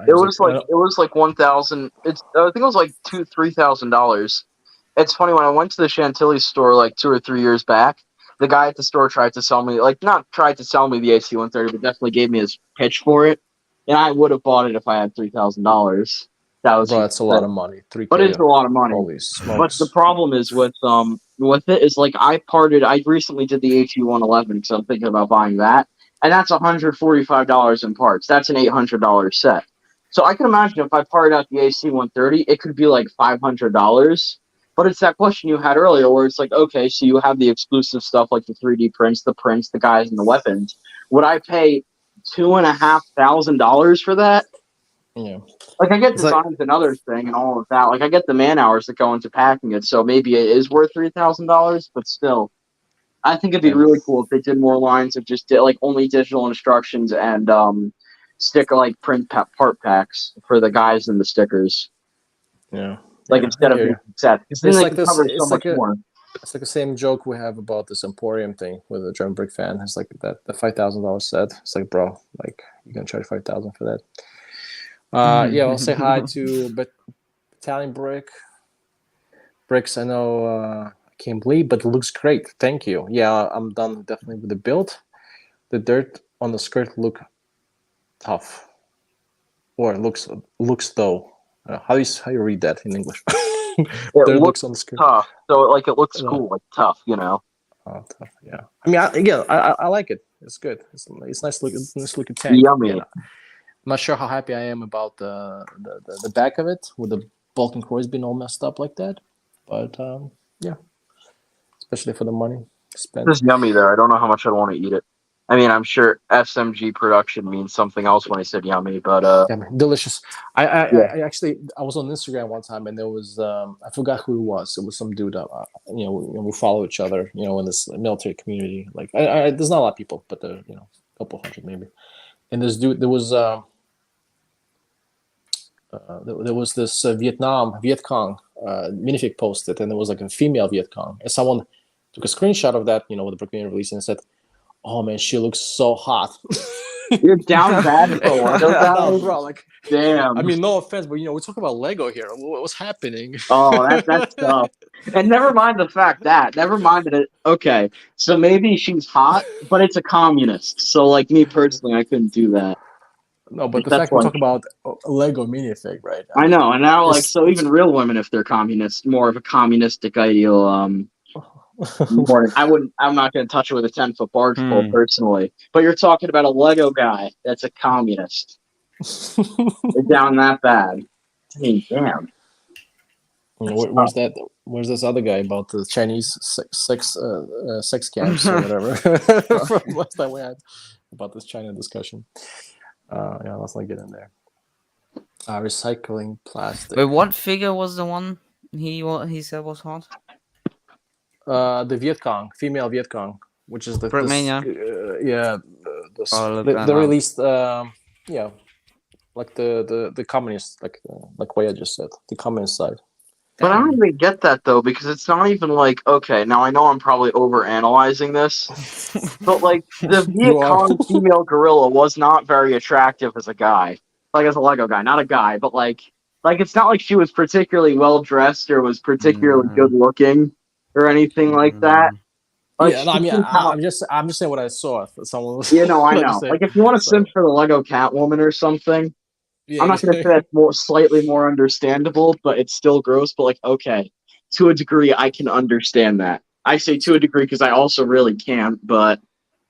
S3: It was like 1,000. I think it was like $3,000. It's funny, when I went to the Chantilly store like 2 or 3 years back, the guy at the store tried to sell me, like, not tried to sell me the AC 130, but definitely gave me his pitch for it. And I would have bought it if I had $3,000.
S1: That's a lot of money.
S3: But it's a lot of money.
S1: Holy smokes.
S3: But the problem is with it is, like, I recently did the AT111 because I'm thinking about buying that, and that's $145 in parts. That's an $800 set. So I can imagine if I parted out the AC 130, it could be like $500. But it's that question you had earlier where it's like, okay, so you have the exclusive stuff like the 3D prints, the guys, and the weapons. Would I pay $2,500 for that?
S1: Yeah.
S3: Like, I get designs and other thing and all of that. Like, I get the man hours that go into packing it, so maybe it is worth $3,000. But still, I think it'd be really cool if they did more lines of just like only digital instructions and sticker like print part packs for the guys and the stickers.
S1: Yeah.
S3: Like, instead of sets.
S1: It's like this. It's like it's like the same joke we have about this Emporium thing with a German brick fan. It's like the $5,000 set. It's like, bro, like, you're gonna charge $5,000 for that. Yeah, I'll say hi to Battalion Bricks. I know I can't believe, but it looks great. Thank you. Yeah, I'm done definitely with the build. The dirt on the skirt look tough, or looks though. How you read that in English?
S3: It looks on the skirt tough. So like it looks cool, like tough, you know.
S1: Oh, tough. Yeah. I mean, I like it. It's good. It's nice looking tank.
S3: Yummy.
S1: Yeah. I'm not sure how happy I am about the back of it with the Balkan Croix being all messed up like that, but yeah, especially for the money spent.
S3: It's yummy there. I don't know how much I'd want to eat it. I mean, I'm sure SMG production means something else when I said yummy, but
S1: yeah, delicious. I actually was on Instagram one time and there was I forgot who it was. It was some dude. We follow each other. In this military community. Like, there's not a lot of people, but a couple hundred maybe. And this dude, there was this Viet Cong minifig posted, and there was like a female Viet Cong, and someone took a screenshot of that, with the Brickmania release, and said, "Oh man, she looks so hot."
S3: You're down bad for one.
S1: No, bro, like,
S3: damn.
S1: I mean, no offense, but we're talking about Lego here. What's happening?
S3: Oh, that's tough. And never mind the fact that. Never mind that. Okay, so maybe she's hot, but it's a communist. So, like, me personally, I couldn't do that.
S1: No, but the fact we're talking about a Lego minifig, right?
S3: I know, and now, like, so even real women, if they're communist, more of a communistic ideal. I'm not going to touch it with a 10-foot barge pole personally. But you're talking about a Lego guy that's a communist. They're down that bad. I mean, damn.
S1: Where's this other guy about the Chinese sex camps or whatever from last time we had about this China discussion? Yeah, let's not get in there. Recycling plastic.
S2: Wait, what figure was the one he said was hot?
S1: The Viet Cong, female Viet Cong, which is the
S2: Brickmania.
S1: They released like the communist, like what I just said, the communist side.
S3: But I don't even get that, though, because it's not even like, okay, now I know I'm probably overanalyzing this, but, like, the Viet Cong female gorilla was not very attractive as a guy. Like, as a Lego guy. Not a guy, but, like it's not like she was particularly well-dressed or was particularly good-looking or anything like that. Like,
S1: yeah, no, I mean, I'm just saying what I saw. Someone was,
S3: I know. Like, if you want to simp for the Lego Catwoman or something, I'm not going to say that's slightly more understandable, but it's still gross. But like, okay, to a degree, I can understand that. I say to a degree because I also really can't. But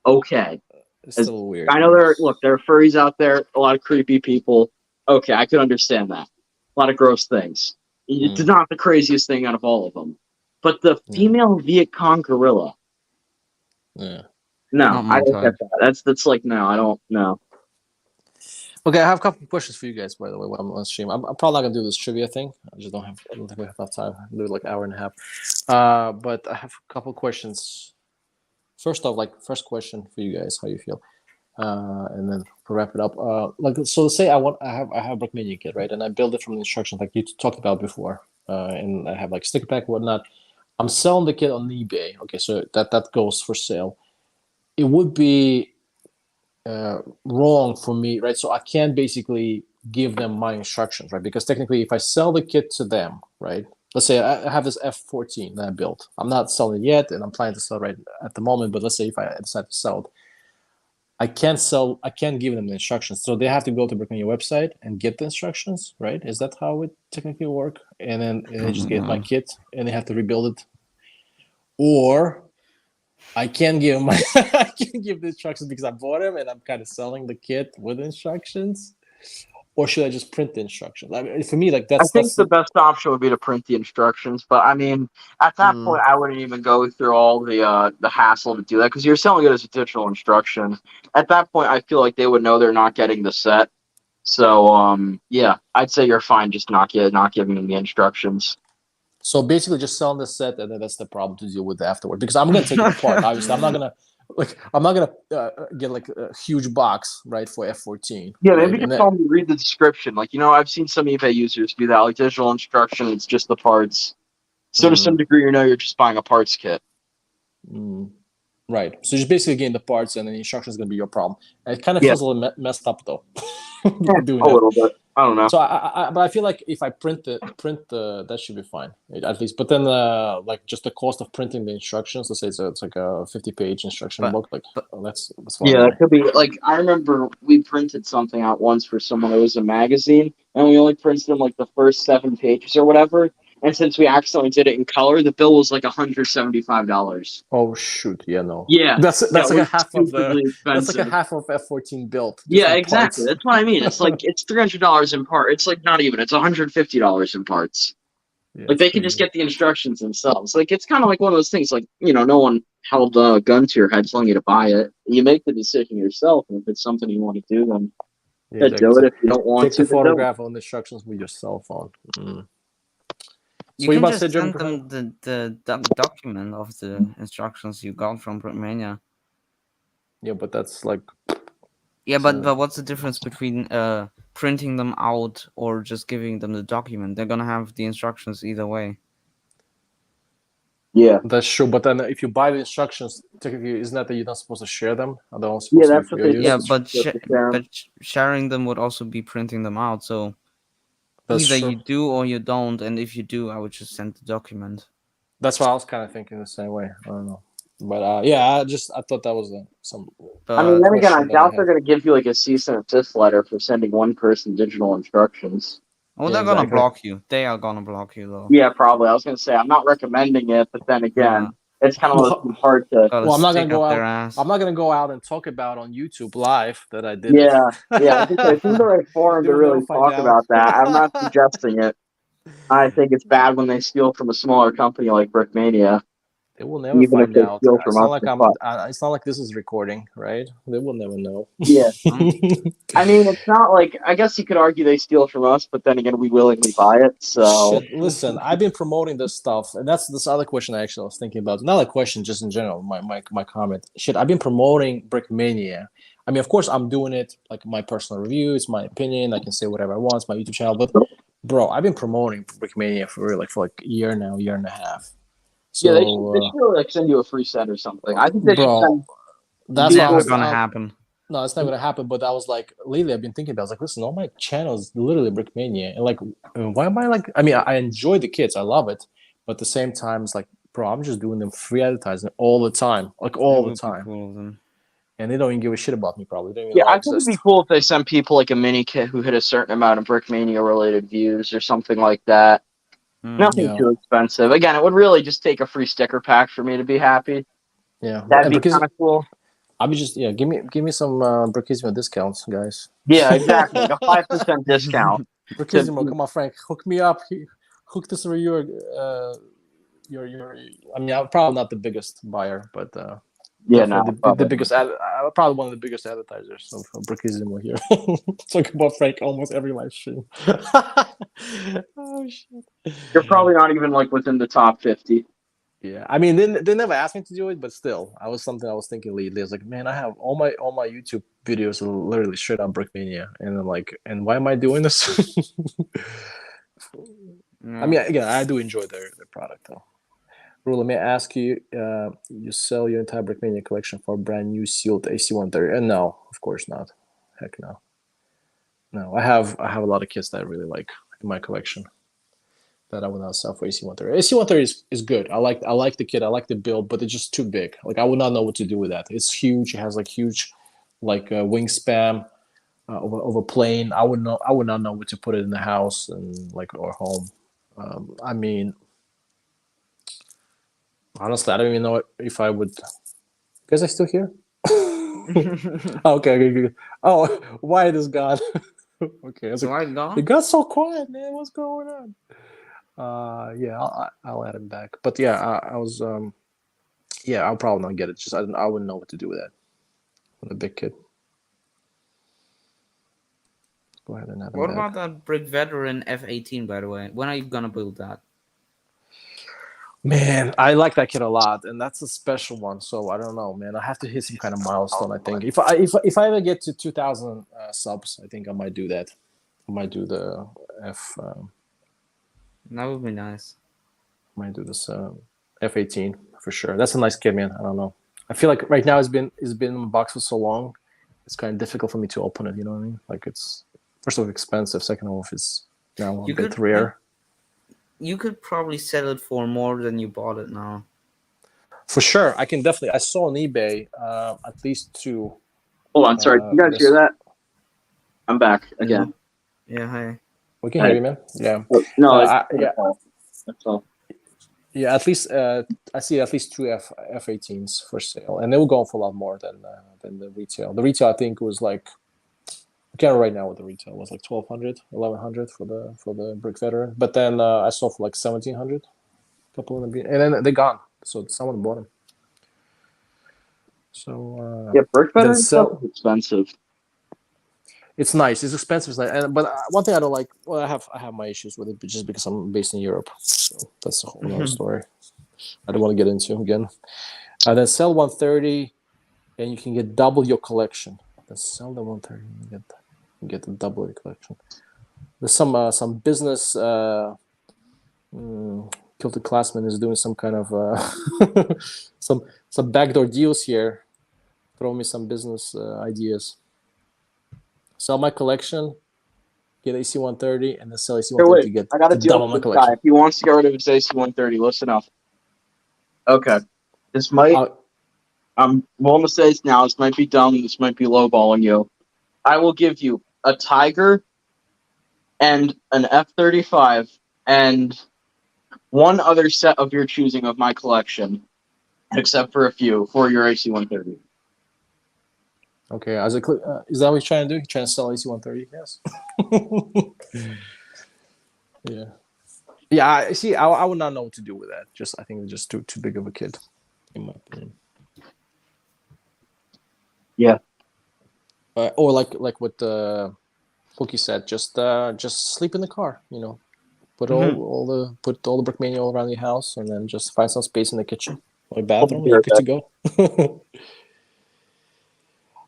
S3: okay,
S1: It's still weird.
S3: I know there are furries out there, a lot of creepy people. Okay, I can understand that. A lot of gross things. It's not the craziest thing out of all of them, but the female Viet Cong gorilla.
S1: Yeah.
S3: No, I don't get that. That's like no, I don't know.
S1: Okay, I have a couple of questions for you guys, by the way, while I'm on stream. I'm probably not gonna do this trivia thing. I don't think we have enough time. I'll do it like an hour and a half. But I have a couple of questions. First off, first question for you guys, how you feel, and then to wrap it up. So say I have a Brickmania kit, right, and I build it from the instructions like you talked about before, and I have like sticker pack and whatnot. I'm selling the kit on eBay. Okay, so that goes for sale. It would be wrong for me, right? So I can't basically give them my instructions, right? Because technically, if I sell the kit to them, right? Let's say I have this F14 that I built. I'm not selling it yet, and I'm planning to sell right at the moment. But let's say if I decide to sell it, I can't give them the instructions. So they have to go to Brickmania website and get the instructions, right? Is that how it technically work? And then they just get my kit and they have to rebuild it, or I can't give them I can't give the instructions because I bought them and I'm kind of selling the kit with instructions, or should I just print the instructions? I mean, for me, like
S3: I think the best option would be to print the instructions, but I mean, at that point, I wouldn't even go through all the hassle to do that because you're selling it as a digital instruction. At that point, I feel like they would know they're not getting the set. So, yeah, I'd say you're fine just not giving them the instructions.
S1: So basically, just selling the set, and then that's the problem to deal with afterward. Because I'm going to take it apart. Obviously, I'm not gonna get like a huge box, right, for F14.
S3: Yeah,
S1: right?
S3: maybe just tell them to read the description. Like, I've seen some eBay users do that. Like digital instruction, it's just the parts. So to some degree, you're just buying a parts kit.
S1: Right. So just basically getting the parts, and then the instruction is going to be your problem. And it kind of feels a little messed up, though.
S3: Doing a little bit. I don't know.
S1: So but I feel like if I print that should be fine, at least. But then like just the cost of printing the instructions, let's say it's like a 50-page instruction book, that's fine.
S3: Yeah, that could be like I remember we printed something out once for someone. It was a magazine, and we only printed them like the first 7 pages or whatever. And since we accidentally did it in color, the bill was like $175.
S1: Oh shoot! Yeah, no.
S3: Yeah,
S1: that's like a half of
S3: that's
S1: like a half of F14 built.
S3: Yeah, exactly. That's what I mean. It's like it's $300 in part. It's like not even. It's $150 in parts. Yeah, like they can just get the instructions themselves. Like it's kind of like one of those things. Like no one held a gun to your head telling you to buy it. You make the decision yourself, and if it's something you want to do, then do it. If you don't want
S1: to, take the photograph on the instructions with your cell phone.
S2: You can just send them the document of the instructions you got from Brickmania.
S1: Yeah, but that's like.
S2: Yeah, but what's the difference between printing them out or just giving them the document? They're gonna have the instructions either way.
S3: Yeah,
S1: that's true. But then if you buy the instructions, technically, isn't that you're not supposed to share them?
S3: That's what they do.
S2: Yeah, but sharing them would also be printing them out. So either you do or you don't. And if you do, I would just send the document.
S1: That's why I was kind of thinking the same way. I don't know. But yeah, I thought that was some.
S3: I mean, then again, I doubt they're going to give you like a cease and desist letter for sending one person digital instructions.
S2: Oh, they're going to block you. They are going to block you, though.
S3: Yeah, probably. I was going to say, I'm not recommending it, but then again, it's kind of hard to.
S1: Well, I'm not going to go out. I'm not going to go out and talk about on YouTube live that I did.
S3: Yeah. I think it's the right forum to really talk about that. I'm not suggesting it. I think it's bad when they steal from a smaller company like Brickmania.
S1: They will never find out. It's not like this is recording, right? They will never know.
S3: Yeah. I mean, it's not like, I guess you could argue they steal from us, but then again, we willingly buy it, so.
S1: Shit, listen, I've been promoting this stuff, and that's this other question I was thinking about. Not a question, just in general, my comment. Shit, I've been promoting Brickmania. I mean, of course, I'm doing it like my personal review. It's my opinion. I can say whatever I want. It's my YouTube channel. But, bro, I've been promoting Brickmania for a year now, year and a half. So,
S3: yeah, they should really like send you a free set or something. I think they should send.
S2: That's not going to happen.
S1: No, it's not going to happen. But I was like, lately, I've been thinking about. I was like, listen, all my channels literally Brickmania, and like, why am I like? I mean, I enjoy the kits, I love it, but at the same time, it's like, bro, I'm just doing them free advertising all the time, like all the time. and they don't even give a shit about me. Probably they don't even
S3: Yeah,
S1: know I
S3: I think it'd
S1: exist.
S3: be cool if they sent people like a mini kit who hit a certain amount of Brickmania related views or something like that. Nothing
S1: Yeah,
S3: too expensive. Again, it would really just take a free sticker pack for me to be happy.
S1: yeah.
S3: That'd
S1: And
S3: be
S1: because
S3: kind of cool.
S1: I'll be just give me some Brickismo discounts, guys.
S3: Yeah, exactly. Like a 5% discount.
S1: Brickismo, come on, Frank, hook me up. Hook this for your. I mean, I'm probably not the biggest buyer, but
S3: Yeah, no,
S1: definitely the
S3: probably not.
S1: biggest. Probably one of the biggest advertisers of Brickismo here. Talk about Frank almost every live stream. Oh shit.
S3: You're probably not even like within the top 50.
S1: Yeah, I mean, they never asked me to do it, but still, I was thinking lately. I was like, man, I have all my YouTube videos are literally straight on Brickmania, and I'm like, and why am I doing this? I mean, again, I do enjoy their product though. Rule, let me ask you: you sell your entire Brickmania collection for a brand new sealed AC-130? And no, of course not. Heck no. No, I have a lot of kits that I really like in my collection that I would not sell for AC-130. AC-130 is good. I like the kit. I like the build, but it's just too big. Like I would not know what to do with that. It's huge. It has like huge, like wingspan of a plane. I would not know what to put it in the house and like or home. I mean, honestly, I don't even know if I would. You guys are still here? Okay, good. Oh, Wyatt is gone. Okay, I was like,
S2: Wyatt gone?
S1: it got so quiet, man. What's going on? Yeah, I'll add him back. But yeah, I was yeah, I'll probably not get it. Just I wouldn't know what to do with that. I'm a big kid. Go ahead and add him
S2: What
S1: back.
S2: about that Brick Veteran F18, by the way? When are you gonna build that?
S1: Man, I like that kid a lot, and that's a special one. So I don't know, man. I have to hit some kind of milestone. I think if I ever get to 2,000 subs, I think I might do that. I might do the F.
S2: That would be nice.
S1: Might do this F18 for sure. That's a nice kid, man. I don't know. I feel like right now it's been in the box for so long. It's kind of difficult for me to open it. You know what I mean? Like it's first of all expensive. Second of all, it's now a bit rare.
S2: You could probably sell it for more than you bought it now.
S1: For sure, I can definitely. I saw on eBay at least two.
S3: Hold on, sorry. You guys hear that? I'm back again.
S2: Yeah, hi.
S1: We can hear you, man. Yeah.
S3: No,
S1: yeah.
S3: That's all.
S1: Yeah, at least I see at least two F18s for sale, and they will go for a lot more than the retail. The retail I think was like I can't remember right now what the retail was like 1,200, 1,100 for the Brick Veteran, but then I saw for like 1,700, a couple of them, and then they're gone. So someone bought them. So
S3: yeah, Brick Veteran stuff is expensive.
S1: It's nice. It's expensive, but one thing I don't like. Well, I have my issues with it, but just because I'm based in Europe, so that's a whole other story. I don't want to get into again. Then sell 130, and you can get double your collection. Then sell the 130, and you get the double your collection. There's some business. Kilted Classman is doing some kind of some backdoor deals here. Throw me some business ideas. Sell my collection, get AC-130, and then sell AC-130 to get
S3: I got a deal
S1: double my
S3: with this
S1: collection.
S3: guy. If he wants to get rid of his AC-130, listen up. Okay. This might... I'm willing to say this now. This might be dumb. This might be lowballing you. I will give you a Tiger and an F-35 and one other set of your choosing of my collection, except for a few, for your AC-130.
S1: Okay, is that what you're trying to do? You're trying to sell AC-130? Yes. Yeah. Yeah, I see. I would not know what to do with that. I think it's just too big of a kid, in my opinion.
S3: Yeah.
S1: Or like what Pookie said, just sleep in the car. You know, put all the Brickmania all around your house, and then just find some space in the kitchen or bathroom, and you're good to go.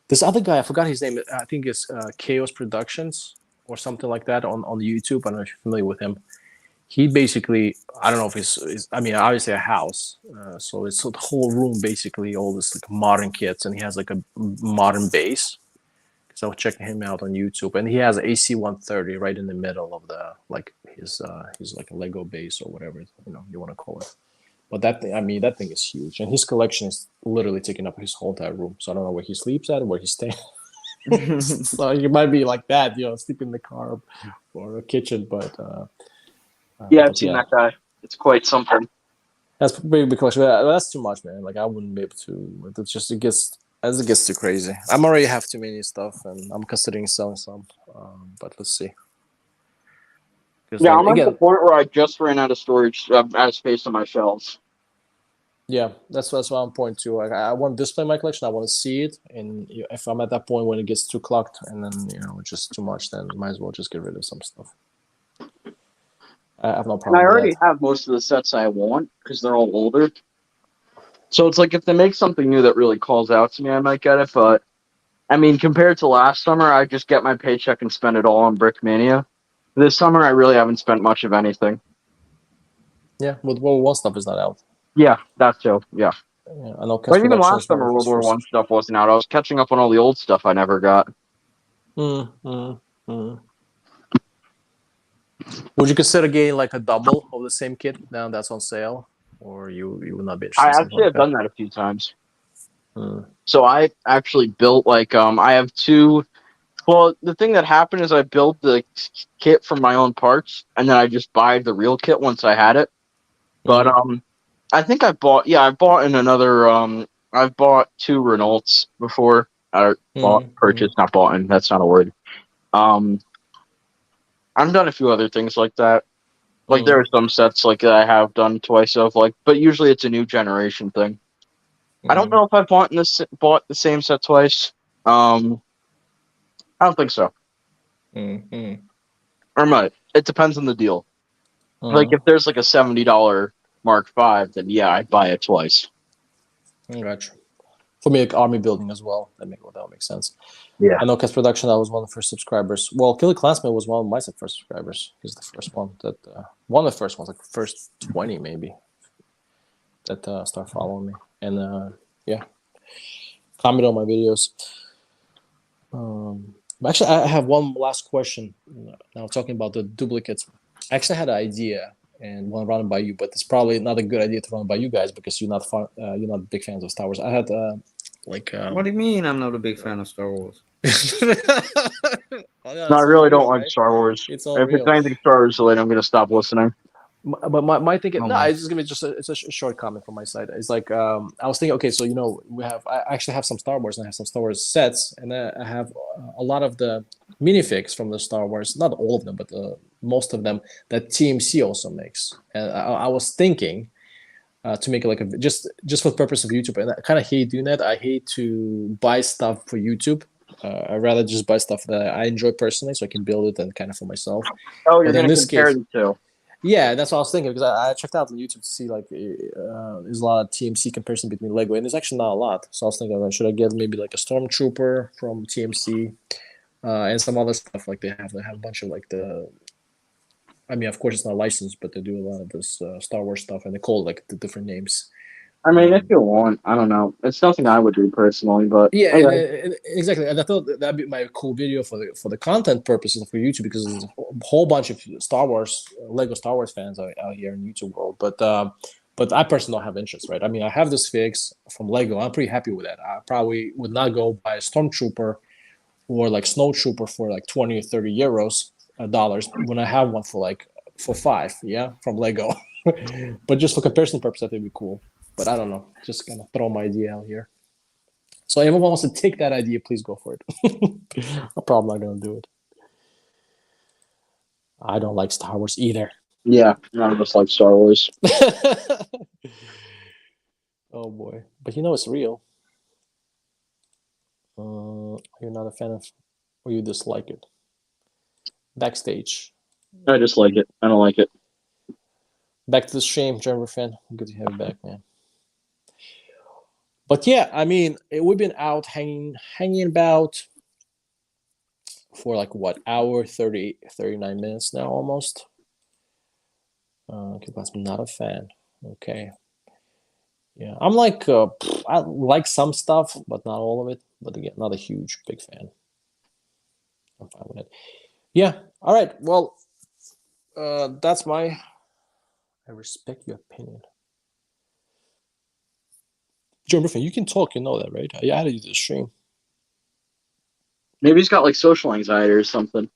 S1: This other guy, I forgot his name. I think it's Chaos Productions or something like that on YouTube. I don't know if you're familiar with him. He basically, I don't know if it's I mean, obviously a house. So it's the whole room, basically, all this like modern kits. And he has like a modern base. Because I was checking him out on YouTube. And he has AC-130 right in the middle of the, like his like a Lego base or whatever, you want to call it. But that thing, I mean, that thing is huge, and his collection is literally taking up his whole entire room. So I don't know where he sleeps at, where he's staying. So you might be like that, sleep in the car or a kitchen. But
S3: yeah, I've seen that guy. It's quite something.
S1: That's pretty big collection. That's too much, man. Like I wouldn't be able to. It's just it gets too crazy. I'm already have too many stuff, and I'm considering selling some. But let's see.
S3: Yeah, I'm at the point where I just ran out of storage, out of space on my shelves.
S1: Yeah, that's what I'm pointing to. Like, I want to display my collection. I want to see it, and if I'm at that point when it gets too clogged and then it's just too much, then might as well just get rid of some stuff. I have no problem.
S3: And I already have most of the sets I want because they're all older. So it's like if they make something new that really calls out to me, I might get it. But I mean, compared to last summer, I just get my paycheck and spend it all on Brickmania. This summer, I really haven't spent much of anything.
S1: Yeah, World War I stuff is not out.
S3: Yeah, that too. Yeah.
S1: I know.
S3: But even last summer, World War I stuff wasn't out. I was catching up on all the old stuff I never got.
S1: Would you consider getting like a double of the same kit now that's on sale, or you would not be interested?
S3: I actually have done that a few times. So I actually built I have two. Well, the thing that happened is I built the kit from my own parts, and then I just buy the real kit once I had it. But I think I bought in another I've bought two Renaults before. Purchased, not bought in. That's not a word. I've done a few other things like that. Like there are some sets like that I have done twice of but usually it's a new generation thing. I don't know if I've bought the same set twice. I don't think so. Or might. It depends on the deal. Like if there's like a $70 Mark V, then yeah, I'd buy it twice.
S1: Gotcha. For me, like army building as well. That makes sense.
S3: Yeah.
S1: I know Cast Production, that was one of the first subscribers. Well, Killer Clansman was one of my first subscribers. He's the first one that one of the first ones, like first 20 maybe, that start following me. And comment on my videos. Actually, I have one last question. Now talking about the duplicates. I actually had an idea and want to run it by you, but it's probably not a good idea to run it by you guys because you're not big fans of Star Wars. I had
S2: What do you mean? I'm not a big fan of Star Wars.
S3: I really don't like Star Wars. If it's anything Star Wars related, I'm going to stop listening.
S1: But my thinking, it's just gonna be it's a short comment from my side. It's like I was thinking, okay, so I actually have some Star Wars and I have some Star Wars sets, and I have a lot of the minifigs from the Star Wars, not all of them, but most of them that TMC also makes. And I was thinking to make it like just for the purpose of YouTube, and I kind of hate doing that. I hate to buy stuff for YouTube. I'd rather just buy stuff that I enjoy personally, so I can build it and kind of for myself.
S3: Oh, you're going to compare the two.
S1: Yeah, that's what I was thinking because I checked out on YouTube to see there's a lot of TMC comparison between Lego, and there's actually not a lot. So I was thinking, should I get maybe like a Stormtrooper from TMC and some other stuff like they have a bunch of I mean, of course it's not licensed, but they do a lot of this Star Wars stuff, and they call it the different names.
S3: I mean, if you want, I don't know. It's nothing I would do personally, but
S1: yeah, okay. Exactly. And I thought that'd be my cool video for the content purposes for YouTube because there's a whole bunch of Lego Star Wars fans out here in YouTube world. But I personally don't have interest, right? I mean, I have this figs from Lego. I'm pretty happy with that. I probably would not go buy a Stormtrooper or like Snow Trooper for like 20 or 30 euros dollars when I have one for $5, from Lego. But just for comparison purposes, I think it'd be cool. But I don't know. Just gonna throw my idea out here. So if anyone wants to take that idea, please go for it. I'm probably not gonna do it. I don't like Star Wars either.
S3: Yeah, none of us like Star Wars.
S1: Oh boy. But it's real. You're not a fan of, or you dislike it. Backstage.
S3: I dislike it. I don't like it.
S1: Back to the stream, Trevor fan. Good to have you back, man. But yeah, I mean, we've been out hanging about for hour 39 minutes now almost. Okay, I'm not a fan. Okay. Yeah, I'm I like some stuff, but not all of it. But again, not a big fan. I'm fine with it. Yeah. All right. Well, that's I respect your opinion. John Griffin, you can talk. You know that, right? I added you to the stream.
S3: Maybe he's got like social anxiety or something.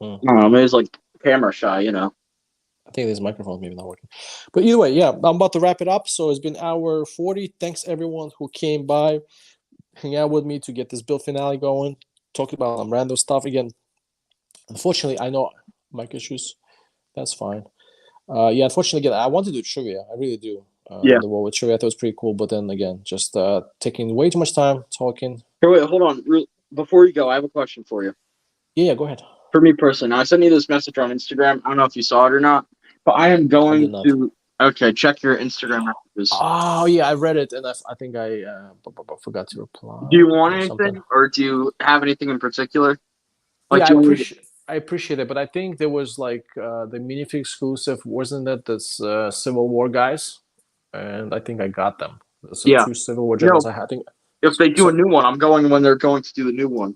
S3: I don't know. Maybe he's like camera shy, you know.
S1: I think his microphone's maybe not working. But either way, yeah, I'm about to wrap it up. So it's been hour 40. Thanks everyone who came by, hang out with me to get this build finale going, talk about some random stuff. Again, unfortunately, I know mic issues. That's fine. Yeah, unfortunately, again, I want to do trivia. I really do.
S3: Yeah.
S1: The World with Trivia, I thought it was pretty cool. But then again, just taking way too much time talking.
S3: Hey, wait, hold on. Before you go, I have a question for you.
S1: Yeah, go ahead.
S3: For me personally, I sent you this message on Instagram. I don't know if you saw it or not, but I am going to. Okay, check your Instagram messages.
S1: Oh yeah, I read it, and I think I forgot to reply.
S3: Do you want anything, or do you have anything in particular?
S1: Like, yeah, I appreciate it, but I think there was like the Minifig exclusive, wasn't that this Civil War guys? And I think I got them. So
S3: yeah.
S1: 2 Civil War generals.
S3: No,
S1: I think
S3: if they do a new one, I'm going when they're going to do the new one.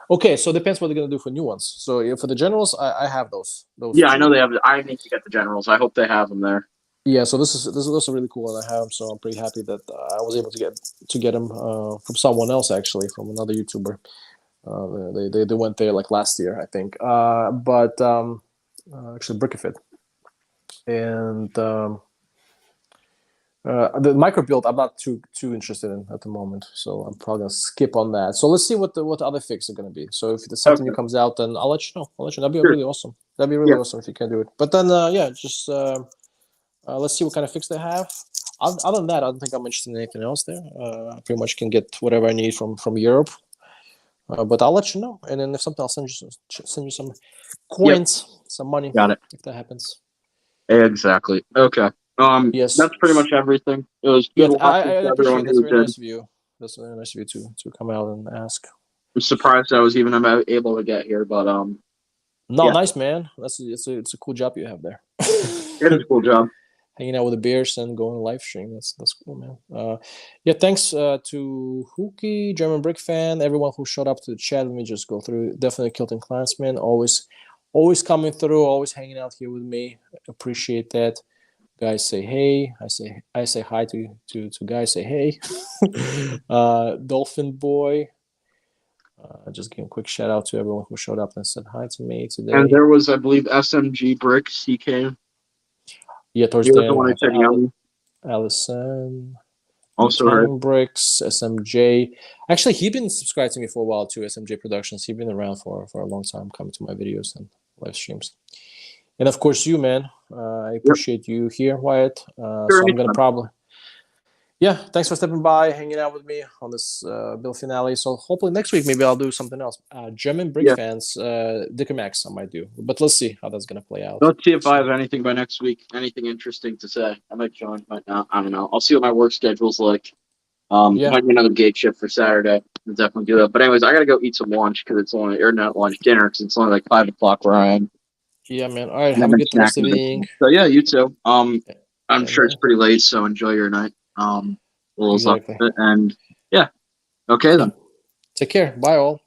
S1: Okay, so it depends what they're gonna do for new ones. So for the generals, I have those.
S3: Yeah,
S1: 2.
S3: I know they have. I need to get the generals. I hope they have them there.
S1: Yeah, so this is also really cool, and I have them. So I'm pretty happy that I was able to get them from someone else, actually, from another YouTuber. They went there like last year, I think. But actually, Brickfit and the micro build I'm not too interested in at the moment, so I'm probably gonna skip on that. So let's see what the other fix are gonna be. So if there's something new comes out, then I'll let you know. That'd be really awesome. That'd be really awesome if you can do it. But then yeah, just let's see what kind of fix they have. Other than that, I don't think I'm interested in anything else there. I pretty much can get whatever I need from Europe. But I'll let you know, and then if something, I'll send you some coins, some money.
S3: Got it.
S1: If that happens.
S3: Exactly. Okay.
S1: Yes.
S3: That's pretty much everything. It was good.
S1: Yeah, I appreciate it. That's very nice of you. That's very nice of you to come out and ask.
S3: I'm surprised I was even able to get here, but
S1: No, yeah. Nice man. It's a cool job you have there.
S3: It is a cool job.
S1: Hanging out with the beers and going live stream. That's cool, man. Yeah, thanks to Hookie, German Brick fan, everyone who showed up to the chat. Let me just go through. Definitely Kilton Clansman, always coming through, always hanging out here with me. Appreciate that. Guys say hey. I say hi to guys. Say hey. Dolphin Boy. Just giving a quick shout out to everyone who showed up and said hi to me today.
S3: And there was, I believe, SMG Bricks. He came.
S1: Yeah, Thursday.
S3: Allison.
S1: Also heard. Bricks, SMJ. Actually, he's been subscribed to me for a while too. SMJ Productions. He's been around for a long time, coming to my videos and live streams. And of course, you, man. I appreciate you here, Wyatt. So I'm gonna probably. Yeah, thanks for stepping by, hanging out with me on this build finale. So hopefully next week maybe I'll do something else. German Brick fans, Dicker Max I might do, but let's see how that's gonna play out.
S3: Let's see if I have anything by next week. Anything interesting to say? I might join, might not. I don't know. I'll see what my work schedule's like. Might be another gate shift for Saturday. I'll definitely do that. But anyways, I gotta go eat some lunch because it's only or not lunch, dinner because it's only like 5 o'clock where I am.
S1: Yeah, man. All right, have a good rest of the evening.
S3: So yeah, you too. I'm sure it's pretty late, so enjoy your night. Exactly. And yeah, okay then.
S1: Take care. Bye all.